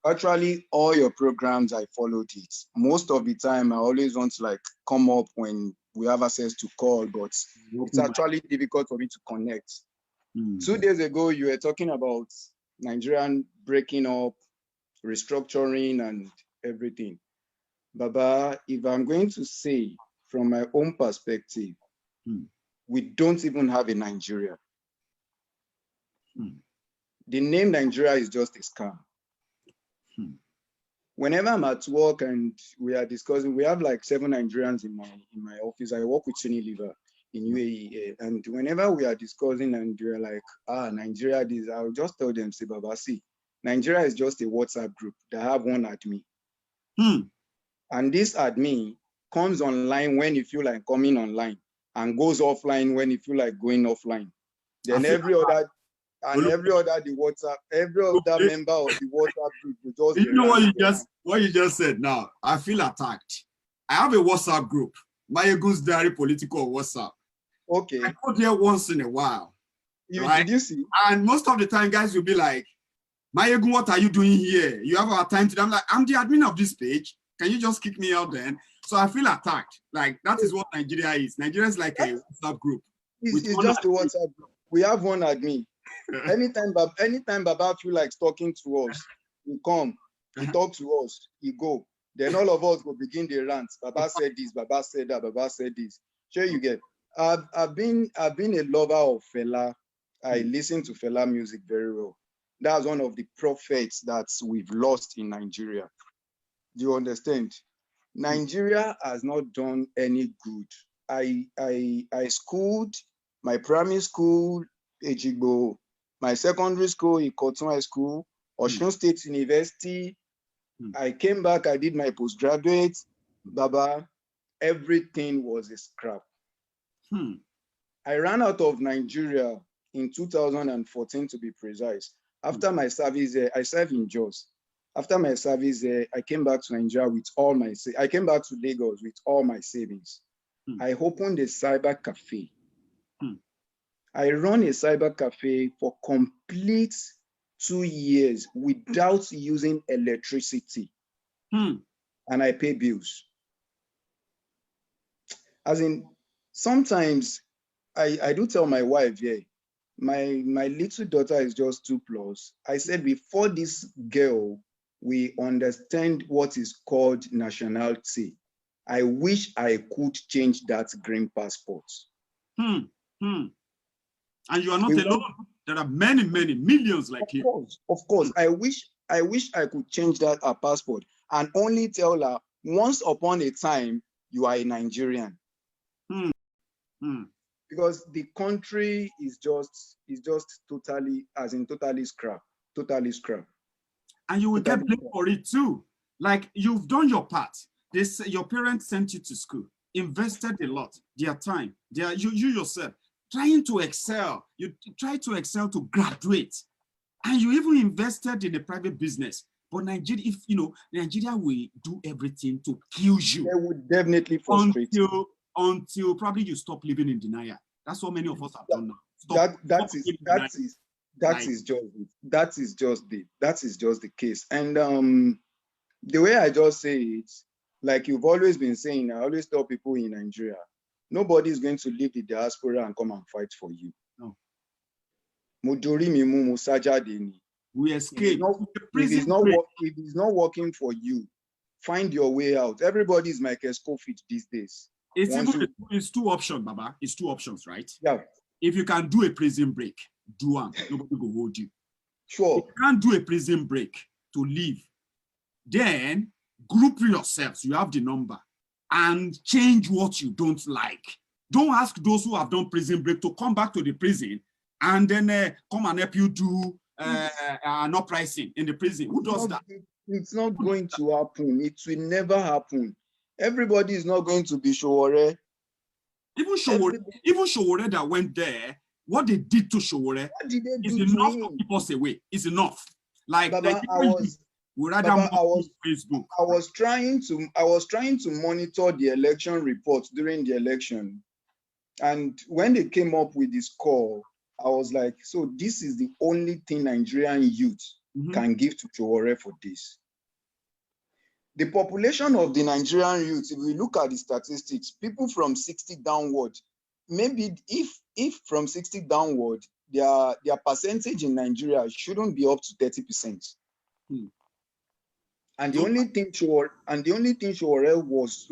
Actually, all your programs, I followed it. Most of the time, I always want to come up when we have access to call, but it's actually difficult for me to connect. 2 days ago, you were talking about Nigerian breaking up, restructuring, and everything. Baba, if I'm going to say from my own perspective, we don't even have a Nigeria. The name Nigeria is just a scam. Whenever I'm at work and we are discussing, we have 7 Nigerians in my office. I work with Unilever in UAE, and whenever we are discussing and we're like, Nigeria, this, I'll just tell them, say, Baba, see, Nigeria is just a WhatsApp group that have one admin. And this admin comes online when you feel like coming online and goes offline when you feel like going offline. Then every other member of the WhatsApp group will just. You know what you just said now? I feel attacked. I have a WhatsApp group, Maiyegun's Diary Political WhatsApp. Okay. I go there once in a while. Did you see? And most of the time, guys will be like, Maiyegun, what are you doing here? You have our time today. I'm like, I'm the admin of this page. Can you just kick me out then? So I feel attacked. That is what Nigeria is. Nigeria is like a WhatsApp group. It's just a WhatsApp group. We have one admin. Anytime Baba feel like talking to us, he come, he talk to us, he go. Then all of us will begin the rant. Baba said this, Baba said that, Baba said this. Sure, you get. I've been a lover of Fela. I listen to Fela music very well. That's one of the prophets that we've lost in Nigeria. Do you understand? Nigeria has not done any good. I schooled my primary school, Ejigbo, my secondary school, Ikoton High School, Osun State University. I came back, I did my postgraduate. Baba, everything was a scrap. I ran out of Nigeria in 2014, to be precise. After my service there, I served in Jos. After my service there, I came back to Nigeria with all my, I came back to Lagos with all my savings. I opened a cyber cafe. I run a cyber cafe for complete 2 years without using electricity. And I pay bills. As in, sometimes I do tell my wife, yeah, my little daughter is just 2+. I said, before this girl, we understand what is called nationality, I wish I could change that green passport. And you are not alone. There are many, many millions like you. Of course. I wish I could change that passport and only tell her, once upon a time, you are a Nigerian. Because the country is just totally, as in totally scrap. And you will get blamed for it too. Like, you've done your part. Your parents sent you to school, invested a lot, their time, you yourself, trying to excel. You try to excel to graduate. And you even invested in a private business. But Nigeria, if you know, Nigeria will do everything to kill you. They would definitely frustrate you. Until probably you stop living in denial. That's what many of us have done now. That is just the case. And the way I just say it, like you've always been saying, I always tell people in Nigeria, nobody is going to leave the diaspora and come and fight for you. No. We escape. If it's not working for you, find your way out. Everybody is Michael Scofield these days. It's two options, Baba. It's two options, right? Yeah. If you can do a prison break, do one. Nobody will hold you. Sure. If you can't do a prison break to leave, then group yourselves. You have the number and change what you don't like. Don't ask those who have done prison break to come back to the prison and then come and help you do not pricing in the prison. Who does that? It's not going to happen. It will never happen. Everybody is not going to be Showore. Even Showore that went there, what they did to Showore is enough to keep us away. It's enough. Like, Baba, I was trying to monitor the election reports during the election. And when they came up with this call, I was like, so this is the only thing Nigerian youth can give to Showore for this. The population of the Nigerian youth, if we look at the statistics, people from 60 downward, maybe if from 60 downward, their percentage in Nigeria shouldn't be up to 30%. And the only thing Showore was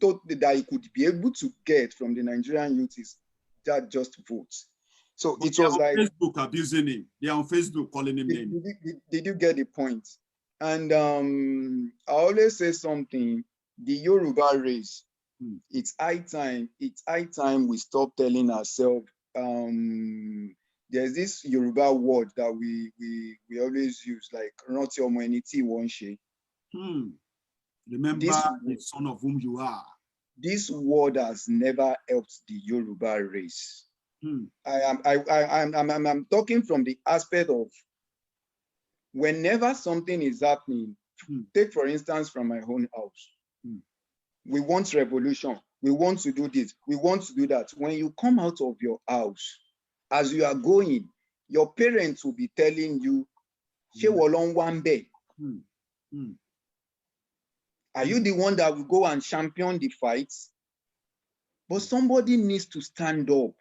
thought that he could be able to get from the Nigerian youth is that just votes. So it was like Facebook abusing him. They're on Facebook calling him names. Did you get the point? And I always say something, the Yoruba race, it's high time we stop telling ourselves, there's this Yoruba word that we always use, like, Rántí ọmọ ẹni tí ìwọ ń ṣe. Remember the son of whom you are. This word has never helped the Yoruba race. I'm talking from the aspect of whenever something is happening, take for instance from my own house. We want revolution. We want to do this. We want to do that. When you come out of your house, as you are going, your parents will be telling you, are you the one that will go and champion the fights? But somebody needs to stand up.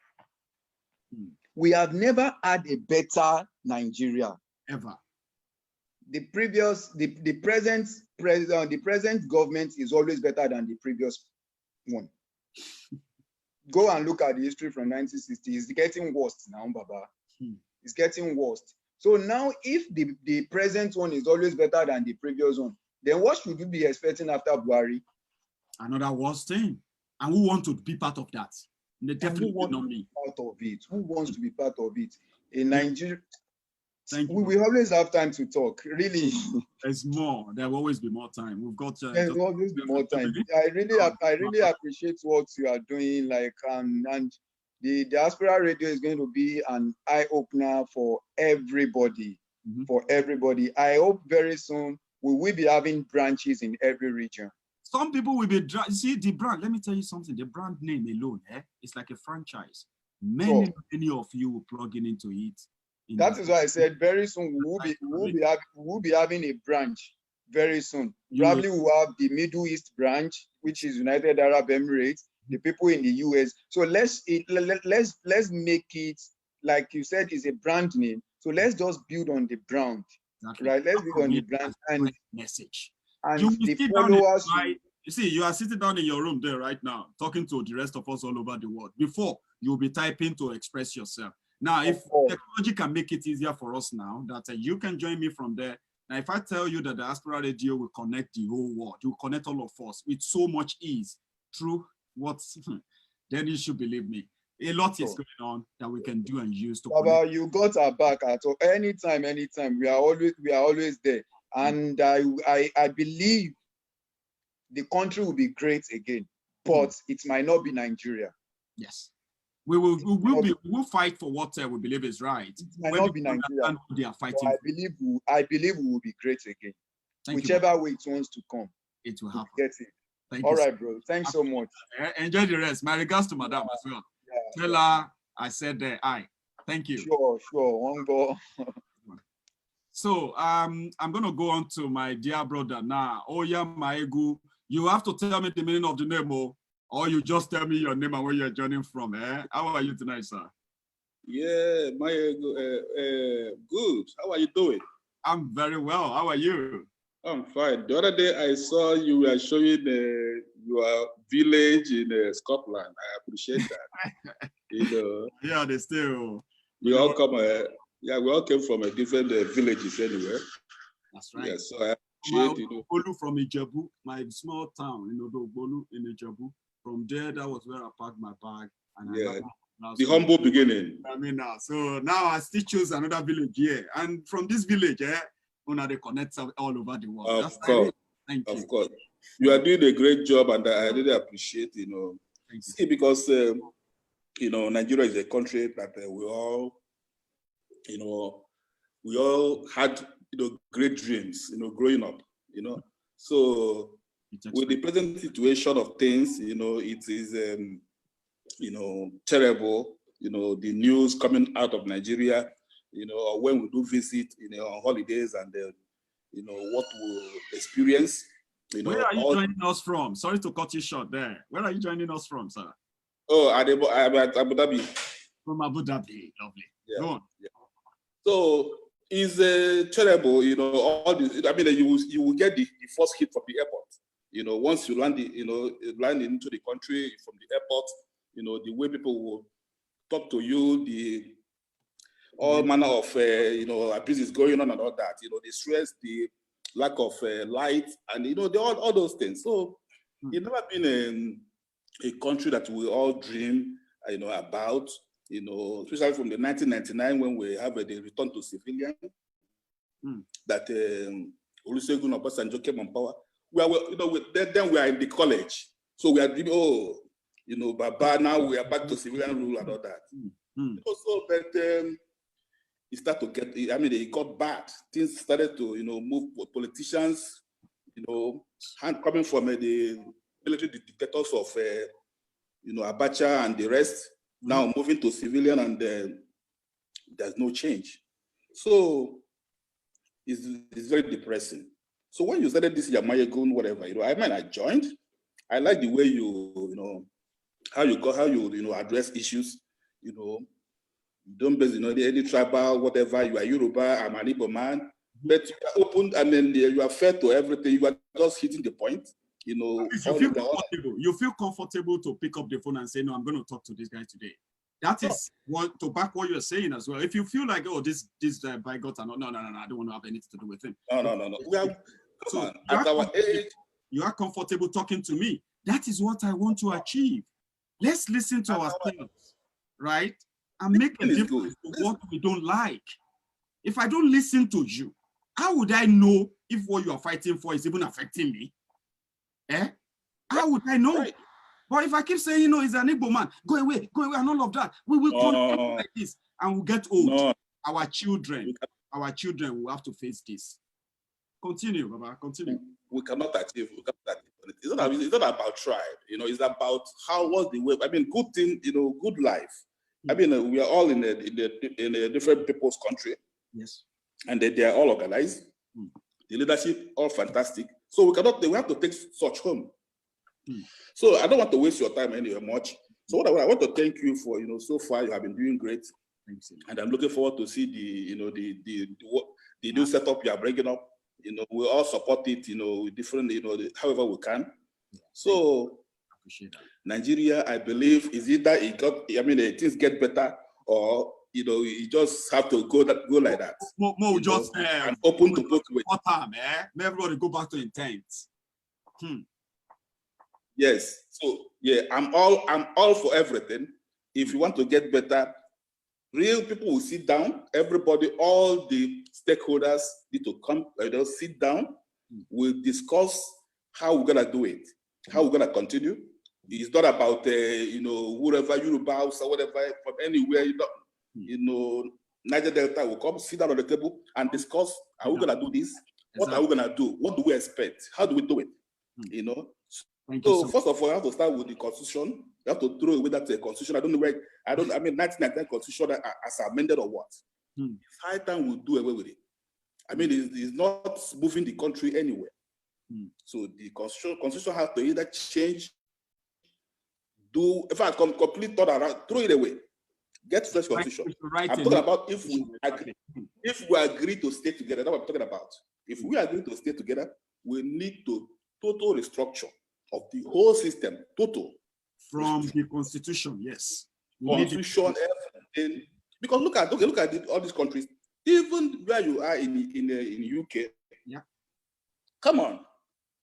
We have never had a better Nigeria. Ever. The present government is always better than the previous one. Go and look at the history from 1960. It's getting worse now, Baba. It's getting worse. So now, if the present one is always better than the previous one, then what should we be expecting after Buhari? Another worse thing. And who want to be part of that? Definitely not me. Who wants to be part of it? In Nigeria, we always have time to talk. Really, there's more. There will always be more time. We've got. There's always be more time. I really appreciate what you are doing. Like, and the Diaspora Radio is going to be an eye opener for everybody. for everybody. I hope very soon we will be having branches in every region. Some people will be, see the brand, let me tell you something, the brand name alone, it's like a franchise. Many of you will plug into it. That is why I said very soon we will be having a branch very soon. Probably we'll have the Middle East branch, which is United Arab Emirates, the people in the US. So let's make it, like you said, is a brand name. So let's just build on the brand, right? Let's build on the brand and message. And you the followers. You see, you are sitting down in your room there right now, talking to the rest of us all over the world. Before, you'll be typing to express yourself. Now, if technology can make it easier for us now, that you can join me from there. Now, if I tell you that the Diaspora Radio will connect the whole world, you will connect all of us with so much ease through what's, then you should believe me. A lot is going on that we can do and use to Baba, you got our back at all. Anytime. We are always there. And I believe the country will be great again, but it might not be Nigeria. Yes. We will fight for what we believe is right. It might not be Nigeria. They are fighting. I believe we will be great again. Whichever way it wants to come, it will happen. Get it. Thank all you, right, bro. Thanks so much. Enjoy the rest. My regards to Madam as well. Tell her I said aye. Thank you. Sure. One go. So I'm gonna go on to my dear brother now. Oya Maiyegun. You have to tell me the meaning of the name, or you just tell me your name and where you're joining from. How are you tonight, sir? Yeah, Maiyegun, good. How are you doing? I'm very well. How are you? I'm fine. The other day I saw you were showing your village in Scotland. I appreciate that. Yeah, they still. We all come. We all came from a different villages anyway. That's right. Yeah, so I appreciate Bolu from Ijebu, my small town, Bolu in Ijebu. From there, that was where I packed my bag. And the humble beginning. I mean, so now I still choose another village here, and from this village, they connect all over the world. Of course, thank you. Of course, you are doing a great job, and I really appreciate. See, because Nigeria is a country that we all had great dreams, growing up, So with the present situation of things, it is terrible, the news coming out of Nigeria, or when we do visit, on holidays and what we experience, Where are you joining us from? Sorry to cut you short there. Where are you joining us from, sir? Oh, I'm at Abu Dhabi. From Abu Dhabi, lovely. Yeah. Go on. Yeah. So it's terrible, all this. I mean, you will get the first hit from the airport. Once you land into the country from the airport, the way people will talk to you, all manner of abuse is going on and all that. The stress, the lack of light, and all those things. So it's never been a country that we all dream, about. Especially from the 1999 when we have the return to civilian, that Olusegun Obasanjo came on power. Then we are in the college, so we are dreaming, Baba, now we are back to civilian rule and all that. But it started to get. I mean, it got bad. Things started to, move. Politicians, coming from the military dictators of, Abacha and the rest. Now moving to civilian, and there's no change. So it's very depressing. So when you started this Maiyegun, whatever, I joined. I like the way how you address issues. You don't base any tribal, whatever. You are Yoruba, I'm an Igbo man, but you are open, and then you are fair to everything. You are just hitting the point. You feel comfortable to pick up the phone and say, no, I'm going to talk to this guy today. That is to back what you're saying as well. If you feel like, this bigot, no, I don't want to have anything to do with him. No. You are comfortable talking to me. That is what I want to achieve. Let's listen to ourselves, right? And make a difference to what we don't like. If I don't listen to you, how would I know if what you are fighting for is even affecting me? How would I know? Right. But if I keep saying, he's an Igbo man, go away, and all of that, we will continue like this, and we'll get old. Our children our children will have to face this. Continue, Baba, continue. We cannot achieve. It's not about tribe, it's about what's the way. I mean, good thing, good life. I mean, we are all in a different people's country. Yes. And they are all organized. The leadership, all fantastic. So we have to take such home. So I don't want to waste your time anyway much. So what I want to thank you for, so far you have been doing great. Thanks. And I'm looking forward to see the new setup you are bringing up. We all support it, different, however we can. So Nigeria, I believe, is either things get better or you just have to go like that. More just and open to both ways. May everybody go back to intent. Yes. So yeah, I'm all for everything. If you want to get better, real people will sit down. Everybody, all the stakeholders need to come. Sit down. We'll discuss how we're gonna do it, how we're gonna continue. It's not about whoever Yoruba House or whatever from anywhere. Niger Delta will come, sit down on the table and discuss how we're gonna do this. What are we gonna do? What do we expect? How do we do it? So first of all, you have to start with the constitution. You have to throw away that constitution. I 1999 constitution as amended or what? It's high time we do away with it. I mean, it's not moving the country anywhere. So the constitution has to either change, if I complete thought around, throw it away. Get fresh constitution. I'm talking about if we agree to stay together. That's what I'm talking about. If we agree to stay together, we need to total restructure of the whole system, total. From the constitution, yes. Constitution, everything. Because look at all these countries, even where you are in UK. Yeah. Come on,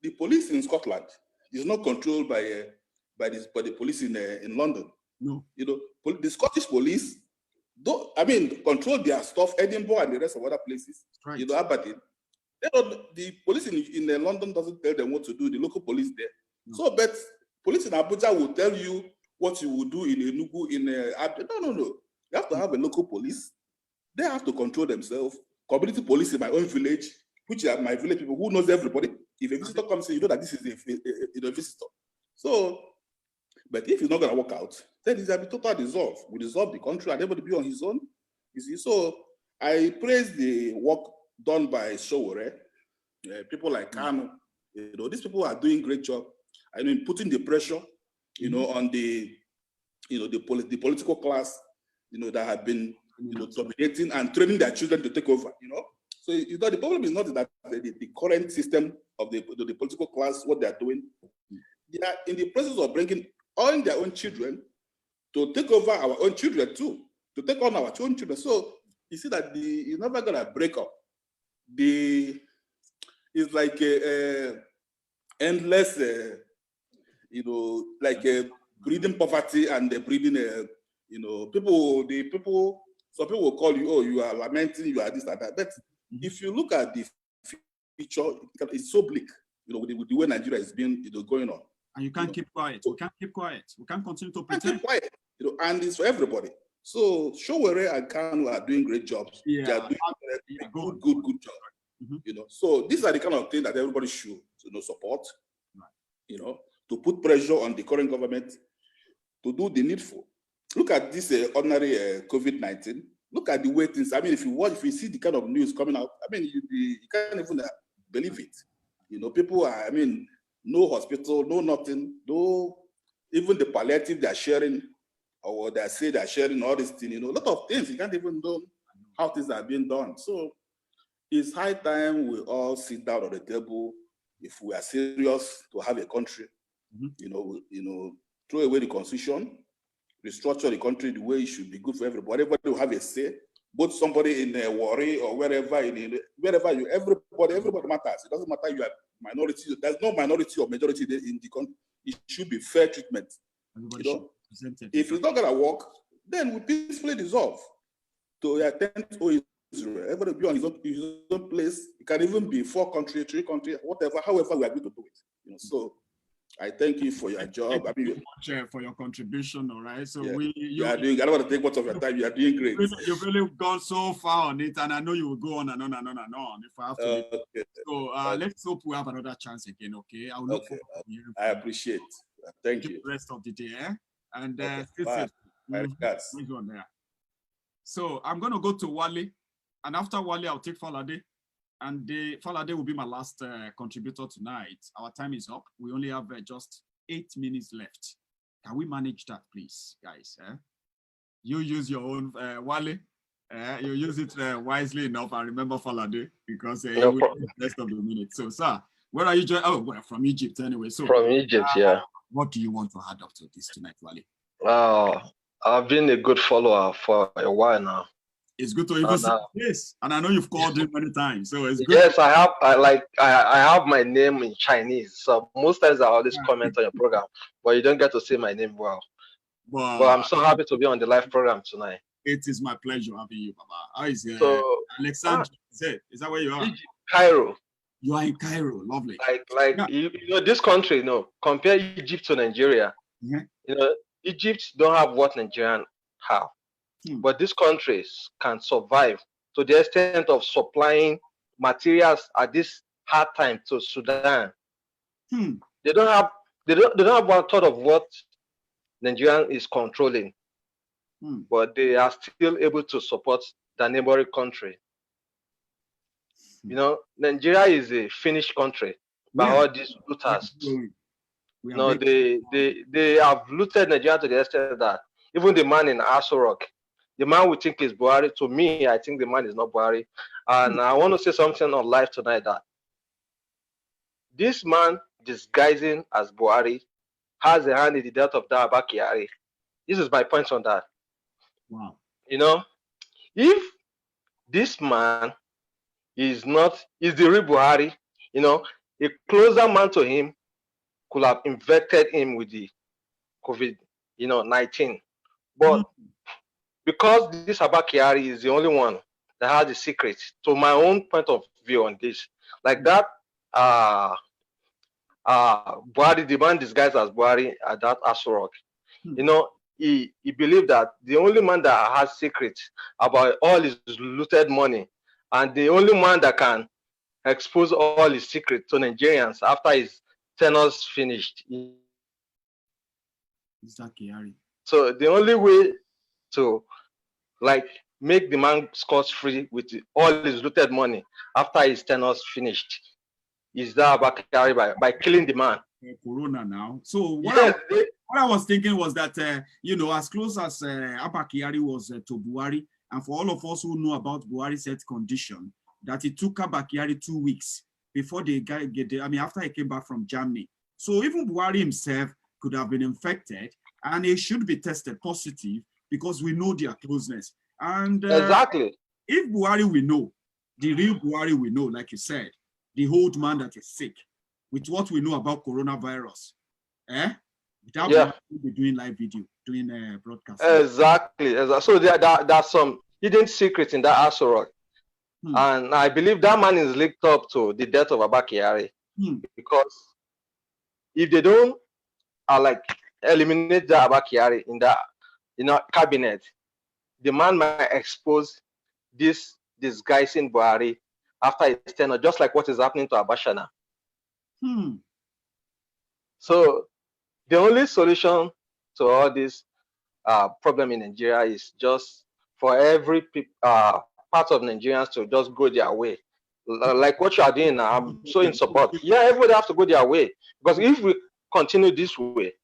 the police in Scotland is not controlled by the police in London. No. The Scottish police, control their stuff, Edinburgh and the rest of other places. Right. Aberdeen. The police in London doesn't tell them what to do. The local police there. No. So, but police in Abuja will tell you what you will do in Enugu, No. You have to have a local police. They have to control themselves. Community police in my own village, which are my village people who knows everybody. If a visitor comes in, you know that this is a visitor. So, but if it's not going to work out, then it's a total dissolve. We dissolve the country and everybody be on his own. You see, so I praise the work done by Showore, people like Kano. These people are doing great job. I mean, putting the pressure, on the political class, that have been, dominating and training their children to take over. So the problem is not that the current system of the political class, what they are doing, they are in the process of bringing on their own children to take over our own children too, to take on our own children. So you see that it's never gonna break up. It's like a endless, breeding poverty and breeding, some people will call you, oh, you are lamenting, you are this and that. But if you look at the future, it's so bleak, with the way Nigeria is being, going on. And you can't keep quiet. We can't keep quiet. We can't continue to pretend. Keep quiet, and it's for everybody. So Showore and Kanu are doing great jobs. Yeah. They are doing good job. So these are the kind of things that everybody should support. Right. To put pressure on the current government to do the needful. Look at this ordinary COVID-19. Look at the way things. I mean, if you see the kind of news coming out, I mean, you can't even believe it. People are. I mean, no hospital, no nothing, no. Even the palliative they are sharing, or they say they are sharing all these things. A lot of things you can't even know how things are being done. So it's high time we all sit down on the table if we are serious to have a country. Throw away the constitution, restructure the country the way it should be good for everybody. Everybody will have a say. Both somebody in Warri or wherever, everybody matters. It doesn't matter you are minority. There's no minority or majority in the country. It should be fair treatment. If it's not gonna work, then we peacefully dissolve. To attend to Israel, everybody be on his own place. It can even be 4 countries, 3 countries, whatever. However, we agree to do it. So I thank you for your job. Thank you so much for your contribution. All right. So yeah, you are doing. I don't want to take much of your time. You are doing great. You've really gone so far on it, and I know you will go on and on and on and on. If I have to. Okay. So let's hope we have another chance again. Okay. I'll look forward to hearing. I appreciate. Thank you. The rest of the day, and bye. My regards. So I'm going to go to Wale, and after Wale, I'll take Falade. And Falade will be my last contributor tonight. Our time is up. We only have just 8 minutes left. Can we manage that, please, guys? You use your own Wale. You use it wisely enough. And remember Falade, because you will the rest of the minute. So, sir, where are you joining? Oh, well, from Egypt anyway. So from Egypt, yeah. What do you want to add up to this tonight, Wale? I've been a good follower for a while now. It's good to even say this, and I know you've called him many times, so it's good. Yes, I have. I have my name in Chinese, so most times I always comment on your program, but you don't get to say my name well. But I'm so happy to be on the live program tonight. It is my pleasure having you, Baba. How is Alexander? Is that where you are? Egypt, Cairo. You are in Cairo, lovely. You know, this country, compare Egypt to Nigeria. Yeah. Egypt don't have what Nigerian have. But these countries can survive to the extent of supplying materials at this hard time to Sudan. They don't have one third of what Nigeria is controlling, but they are still able to support the neighboring country. Nigeria is a finished country by all these looters. They have looted Nigeria to the extent that even the man in Aso Rock, the man we think is Buhari, to me, I think the man is not Buhari. And I want to say something on live tonight that this man disguising as Buhari has a hand in the death of that Abacha. This is my point on that. Wow. If this man is the real Buhari, a closer man to him could have infected him with the COVID-19. But because this Abacha is the only one that has the secret, to my own point of view on this, like that Buhari, the man disguised as Buhari at that Aso Rock, he believed that the only man that has secrets about all his looted money and the only man that can expose all his secrets to Nigerians after his tenures finished. So the only way to make the man scot-free with all his looted money after his tenures finished is that by killing the man. Corona now. So what I was thinking was that as close as Abacha was to Buhari, and for all of us who know about Buhari's health condition, that it took Abacha 2 weeks before they after he came back from Germany. So even Buhari himself could have been infected, and he should be tested positive because we know their closeness. And exactly, if Buhari we know, the real Buhari we know, like you said, the old man that is sick, with what we know about coronavirus, without be doing live video, doing broadcast. Exactly. So there's some hidden secrets in that Aso Rock. And I believe that man is linked up to the death of Abacha. Because if they don't eliminate the Abacha in that cabinet, the man might expose this disguising Buhari after his tenure, just like what is happening to Abacha now. So the only solution to all this problem in Nigeria is just for every part of Nigerians to just go their way. Like what you are doing now, I'm so in support. Yeah, everybody has to go their way. Because if we continue this way,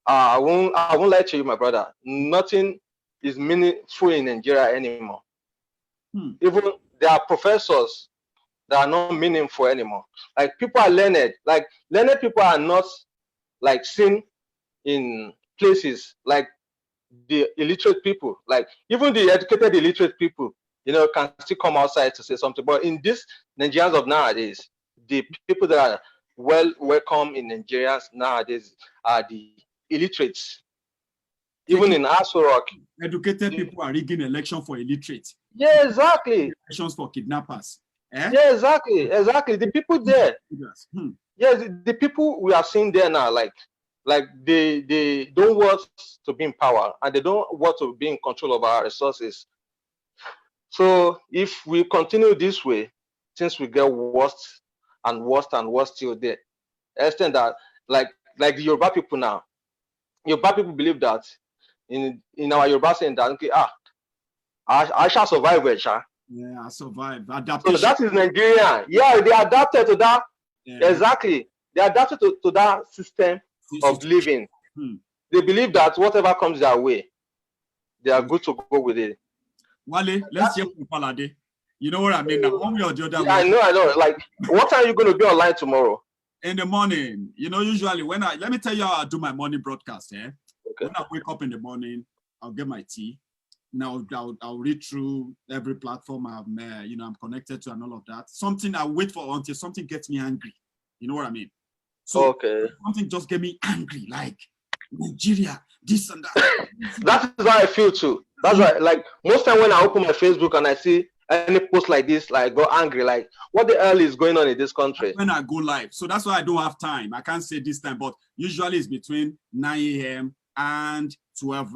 I won't lie to you, my brother. Nothing is meaningful in Nigeria anymore. Even there are professors that are not meaningful anymore. Like people are learned. Like learned people are not seen in places like the illiterate people. Like even the educated illiterate people, can still come outside to say something. But in this Nigerians of nowadays, the people that are welcome in Nigerians nowadays are the illiterates. Even in Aso Rock, educated people are rigging election for illiterates. Yeah, exactly. Elections for kidnappers. Eh? Yeah, exactly. The people there. Hmm. Yes, the people we are seeing there now, like they don't want to be in power and they don't want to be in control of our resources. So if we continue this way, things will get worse and worse and worse till the extent that like the Yoruba people now, Yoruba people believe that in our Yoruba saying that okay, I shall survive, sha. Yeah, I survived. So Adaptation. that is Nigerian. Yeah, they adapted to that. Yeah. Exactly. They adapted to that system of living. Hmm. They believe that whatever comes their way, they are good to go with it. Wale, let's hear from Palade. You know what I mean now? One way or the other. Yeah, I know. Like, what time are you going to be online tomorrow? In the morning. You know, usually let me tell you how I do my morning broadcast. Okay. When I wake up in the morning, I'll get my tea. Now I'll read through every platform I'm connected to and all of that. Something I wait for until something gets me angry. You know what I mean? So something just get me angry, like Nigeria, this and that. That is how I feel too. That's why, like, most time when I open my Facebook and I see any post like this, like, go angry, like, what the hell is going on in this country? When I go live, so that's why I don't have time. I can't say this time, but usually it's between 9 a.m. and 12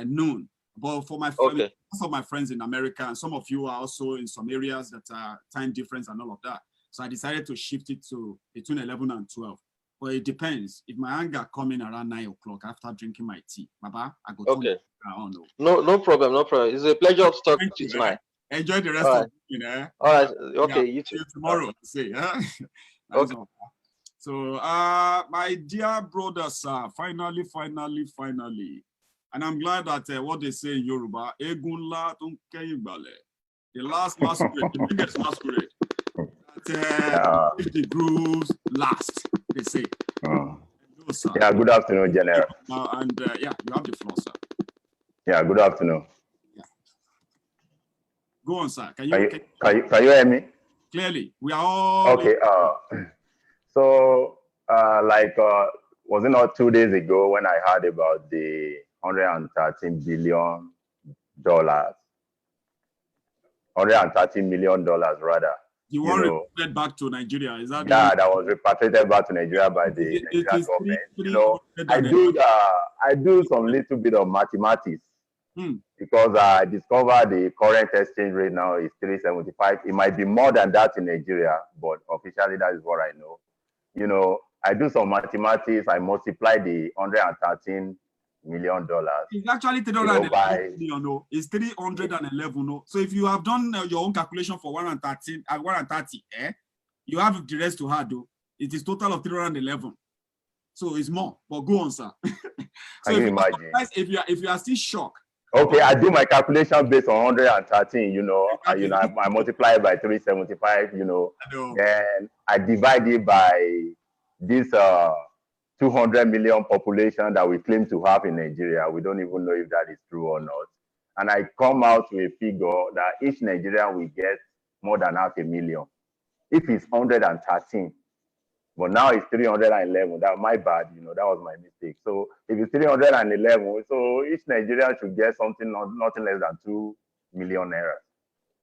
noon. But for my family, some of my friends in America, and some of you are also in some areas that are time difference and all of that. So I decided to shift it to between 11 and 12. But it depends. If my anger coming around 9 o'clock after drinking my tea, Baba, I go turn it around. No problem. It's a pleasure to talk to you tonight. Enjoy the rest of the All right. Okay, you too. See you tomorrow. See, okay. So, my dear brothers, finally. And I'm glad that what they say in Yoruba, Egunla the last masquerade, the biggest masquerade, that the grooves last, they say. Yeah, good afternoon, General. And you have the floor, sir. Yeah, good afternoon. Yeah. Go on, sir. Can you hear me? Clearly, we are all okay. So, was it not 2 days ago when I heard about the $113 billion, $113 million rather? You were repatriated back to Nigeria, is that? Yeah, that was repatriated back to Nigeria by the Nigerian government. You know, I do some little bit of mathematics because I discovered the current exchange rate now is 375. It might be more than that in Nigeria, but officially that is what I know. You know, I do some mathematics. I multiply the $113 million. It's actually 311 million. No, it's 311. No, so if you have done your own calculation for 130, you have the rest to add. Though it is total of 311. So it's more. But go on, sir. So can you imagine? If you are still shocked. Okay, I do my calculation based on 113. You know, I multiply it by 375. You know, then I divide it by this 200 million population that we claim to have in Nigeria. We don't even know if that is true or not. And I come out to a figure that each Nigerian will get more than 500,000. If it's 113, but now it's 311. That's my bad, you know, that was my mistake. So if it's 311, so each Nigerian should get something, nothing less than 2 million naira.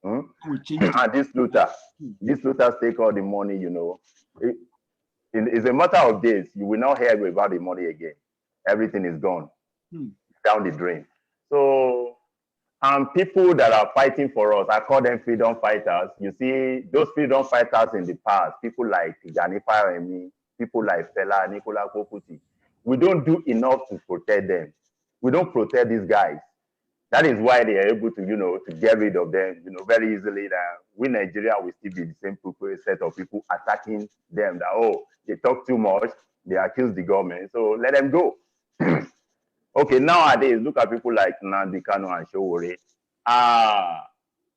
And these looters take all the money, you know. It's a matter of days. You will not hear about the money again. Everything is gone down the drain. So, people that are fighting for us, I call them freedom fighters. You see, those freedom fighters in the past, people like Gani Paremi, people like Fela, Nicola Koputi, we don't do enough to protect them. We don't protect these guys. That is why they are able to, you know, to get rid of them, you know, very easily. That we Nigeria will still be the same set of people attacking them. That, oh, they talk too much, they accuse the government, so let them go. Okay, nowadays, look at people like Nnamdi Kanu and Sowore.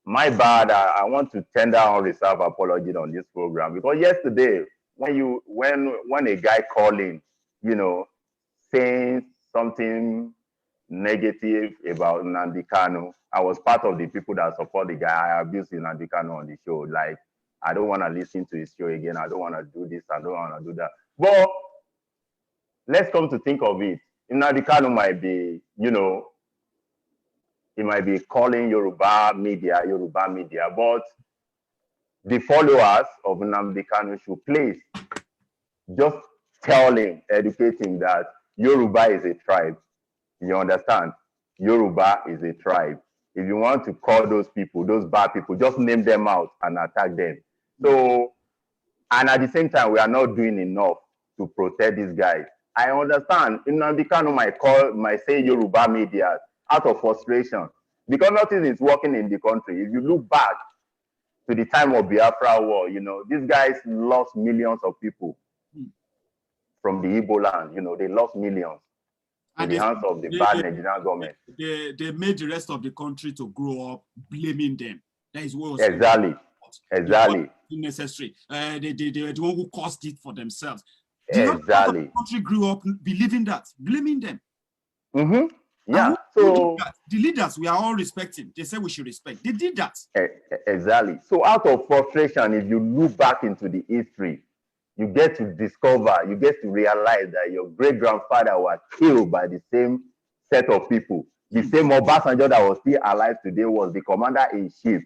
My bad. I want to tender unreserved apology on this program because yesterday, when a guy called in, you know, saying something negative about Nnamdi Kanu, I was part of the people that support the guy. I abused Nnamdi Kanu on the show. Like, I don't want to listen to his show again. I don't want to do this. I don't want to do that. But let's come to think of it. Nnamdi Kanu might be, you know, he might be calling Yoruba media, but the followers of Nnamdi Kanu should please just tell him, educate him that Yoruba is a tribe. You understand? Yoruba is a tribe. If you want to call those people, those bad people, just name them out and attack them. So, and at the same time, we are not doing enough to protect these guys. I understand. Nnamdi Kanu might say Yoruba media out of frustration because nothing is working in the country. If you look back to the time of Biafra War, you know, these guys lost millions of people from the Igbo land. You know, they lost millions in the hands of the bad Nigerian government. They made the rest of the country to grow up blaming them. That is what was exactly. Exactly. Necessary. They were the one who caused it for themselves. Exactly. The country grew up believing that, blaming them. Mm-hmm. Yeah. So the leaders we are all respecting, they said we should respect. They did that. Exactly. So out of frustration, if you look back into the history, you get to discover, you get to realize that your great-grandfather was killed by the same set of people. The same Obasanjo that was still alive today was the commander-in-chief,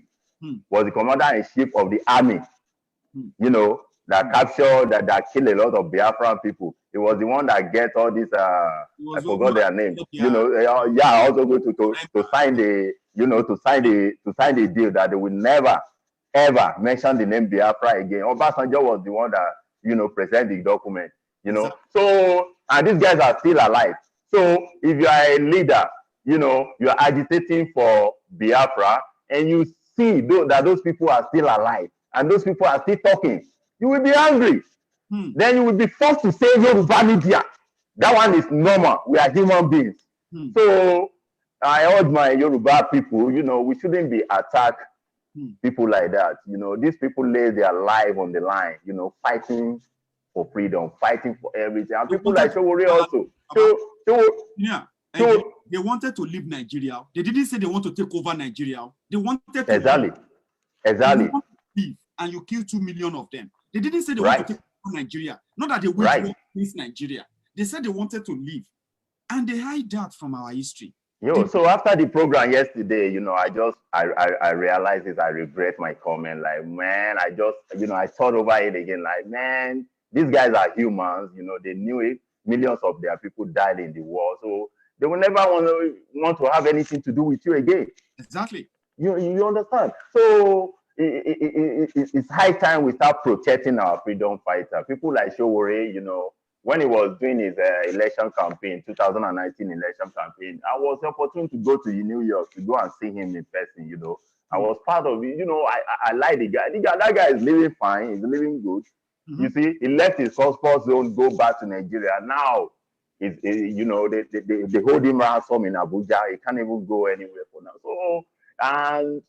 was the commander-in-chief of the army, you know, that captured, that killed a lot of Biafran people. It was the one that gets all these, I forgot their name, you know, also go to sign the, you know, to sign the deal that they will never, ever mention the name Biafra again. Obasanjo was the one that, you know, present the document, you know. So, and these guys are still alive. So if you are a leader, you know, you are agitating for Biafra and you see that those people are still alive and those people are still talking, you will be angry. Then you will be forced to say Yoruba media. That one is normal. We are human beings. So I urge my Yoruba people, you know, we shouldn't be attacked people like that. You know, these people lay their life on the line, you know, fighting for freedom, fighting for everything. And people like Showore also. They wanted to leave Nigeria. They didn't say they want to take over Nigeria. They wanted to leave. Exactly. Leave, and you kill 2 million of them. They didn't say they want to take over Nigeria. Not that they waged war against Nigeria. They said they wanted to leave. And they hide that from our history. So after the program yesterday, you know, I realized this, I regret my comment. Like, man, I thought over it again. Like, man, these guys are humans, you know, they knew it. Millions of their people died in the war. So they will never want to have anything to do with you again. Exactly. You understand? So it's high time we start protecting our freedom fighter. People like Showore, you know, when he was doing his election campaign, 2019 election campaign, I was opportune to go to New York to go and see him in person, you know. I was part of it, you know, I like the guy. That guy is living fine, he's living good. You see, he left his comfort zone, go back to Nigeria. Now, you know, they hold him ransom in Abuja. He can't even go anywhere for now. So, and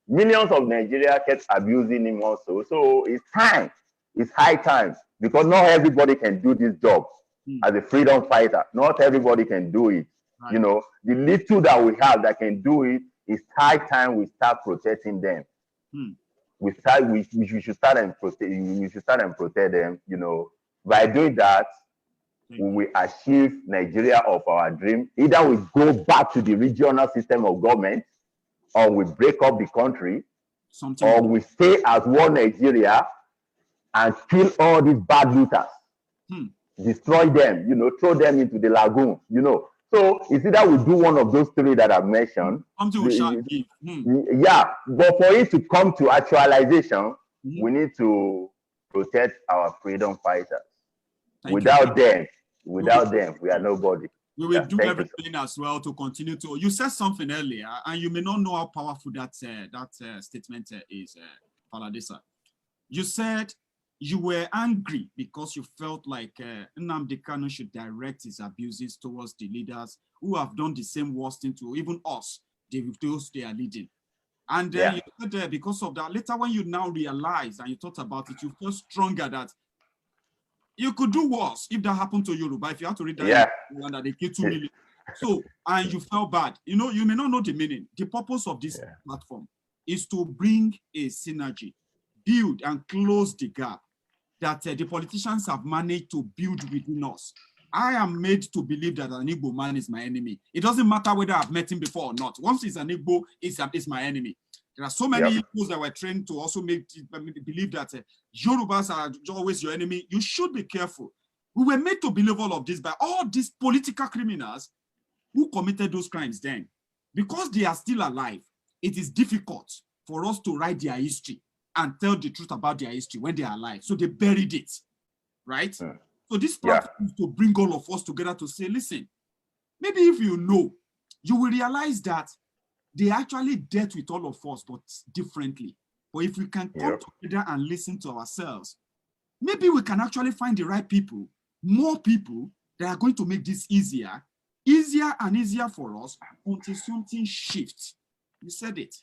millions of Nigeria kept abusing him also. So it's time. It's high time, because not everybody can do this job as a freedom fighter. Not everybody can do it. You know, the little that we have that can do it, it's high time we start protecting them. We should start and protect them. You know, by doing that, we will achieve Nigeria of our dream. Either we go back to the regional system of government, or we break up the country, or we stay as one Nigeria and kill all these bad looters, destroy them, you know, throw them into the lagoon, you know. So it's either we do one of those three that I've mentioned. Yeah, but for it to come to actualization, we need to protect our freedom fighters. Without them, we are nobody. We will do everything as well to continue to. You said something earlier, and you may not know how powerful that statement is, Paladisa. You said you were angry because you felt like Nnamdi Kanu should direct his abuses towards the leaders who have done the same worst thing to even us, those they are leading. And you said because of that, later when you now realize and you thought about it, you feel stronger that you could do worse if that happened to Yoruba. If you have to read that, that they killed 2 million. So, and you felt bad. You know, you may not know the meaning. The purpose of this platform is to bring a synergy, build and close the gap that the politicians have managed to build within us. I am made to believe that an Igbo man is my enemy. It doesn't matter whether I've met him before or not. Once he's an Igbo, it's my enemy. There are so many Igbos that were trained to also believe that Yorubas are always your enemy. You should be careful. We were made to believe all of this by all these political criminals who committed those crimes then. Because they are still alive, it is difficult for us to write their history and tell the truth about their history when they are alive. So they buried it, right? So this platform is to bring all of us together to say, listen, maybe if you know, you will realize that they actually dealt with all of us, but differently. But if we can come together and listen to ourselves, maybe we can actually find the right people, more people that are going to make this easier and easier for us until something shifts. You said it.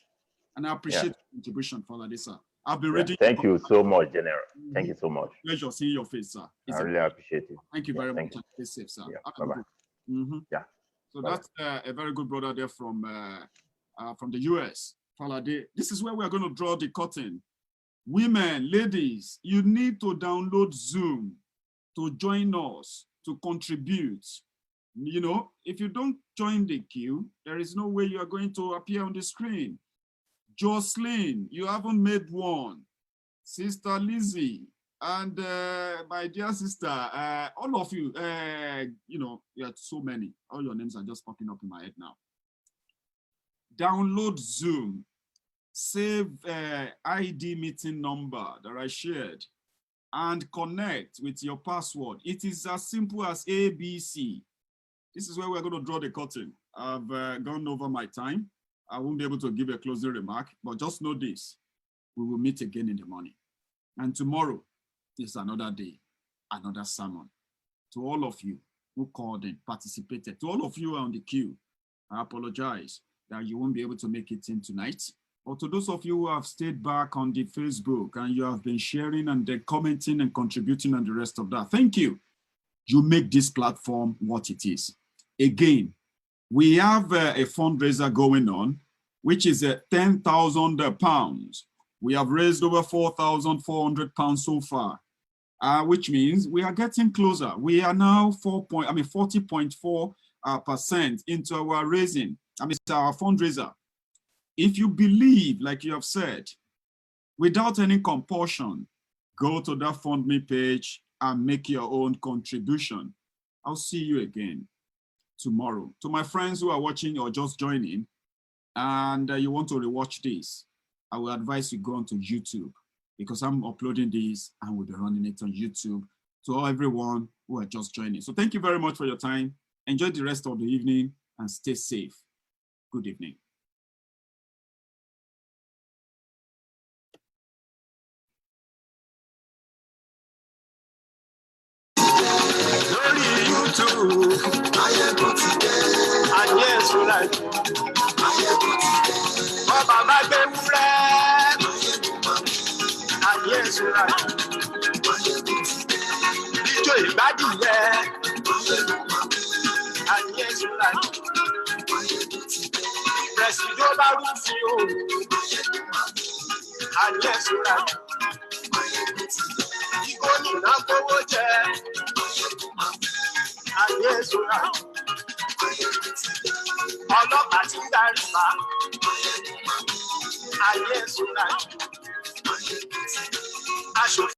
And I appreciate the contribution, Father Desa. I'll be ready. Thank you so much, General. Thank you so much. Pleasure seeing your face, sir. I really appreciate it. Thank you very much. Stay safe, sir. Bye-bye. Yeah. So that's a very good brother there from the US. Falade. This is where we are going to draw the curtain. Women, ladies, you need to download Zoom to join us, to contribute. You know, if you don't join the queue, there is no way you are going to appear on the screen. Jocelyn, you haven't made one. Sister Lizzie, and my dear sister, all of you, you know, you are so many. All your names are just popping up in my head now. Download Zoom. Save ID meeting number that I shared and connect with your password. It is as simple as ABC. This is where we're going to draw the curtain. I've gone over my time. I won't be able to give a closing remark, but just know this. We will meet again in the morning. And tomorrow is another day, another sermon. To all of you who called and participated, to all of you on the queue, I apologize that you won't be able to make it in tonight. But to those of you who have stayed back on the Facebook and you have been sharing and then commenting and contributing and the rest of that, thank you. You make this platform what it is. Again, we have a fundraiser going on, which is £10,000. We have raised over £4,400 so far, which means we are getting closer. We are now 40.4% into our raising. It's our fundraiser. If you believe, like you have said, without any compulsion, go to that FundMe page and make your own contribution. I'll see you again tomorrow. To my friends who are watching or just joining, and you want to rewatch this, I will advise you go onto YouTube because I'm uploading this and we'll be running it on YouTube to everyone who are just joining. So thank you very much for your time. Enjoy the rest of the evening and stay safe. Good evening. Lórí YouTube, Maiyegun ti dé. Ayé èso láti. Maiyegun ti dé. Bọ́bá má gbé wúrẹ́. Maiyegun máa bí. Ayé èso láti. Maiyegun ti dé. Ijó ìgbádìyẹ. Maiyegun máa bí. Ayé èso láti. Maiyegun ti dé. Pẹ̀sìdó bá rúfin o. Maiyegun máa bí. Ayé èso láti. Maiyegun ti dé. Igbó nìna kówó jẹ. Ayé ìṣúra. Ọlọ́pàá ti ń darí bá. Ayé ìṣúra. Aṣòfin.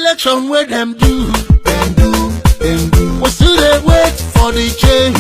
election where them do. We still dey wait for the change.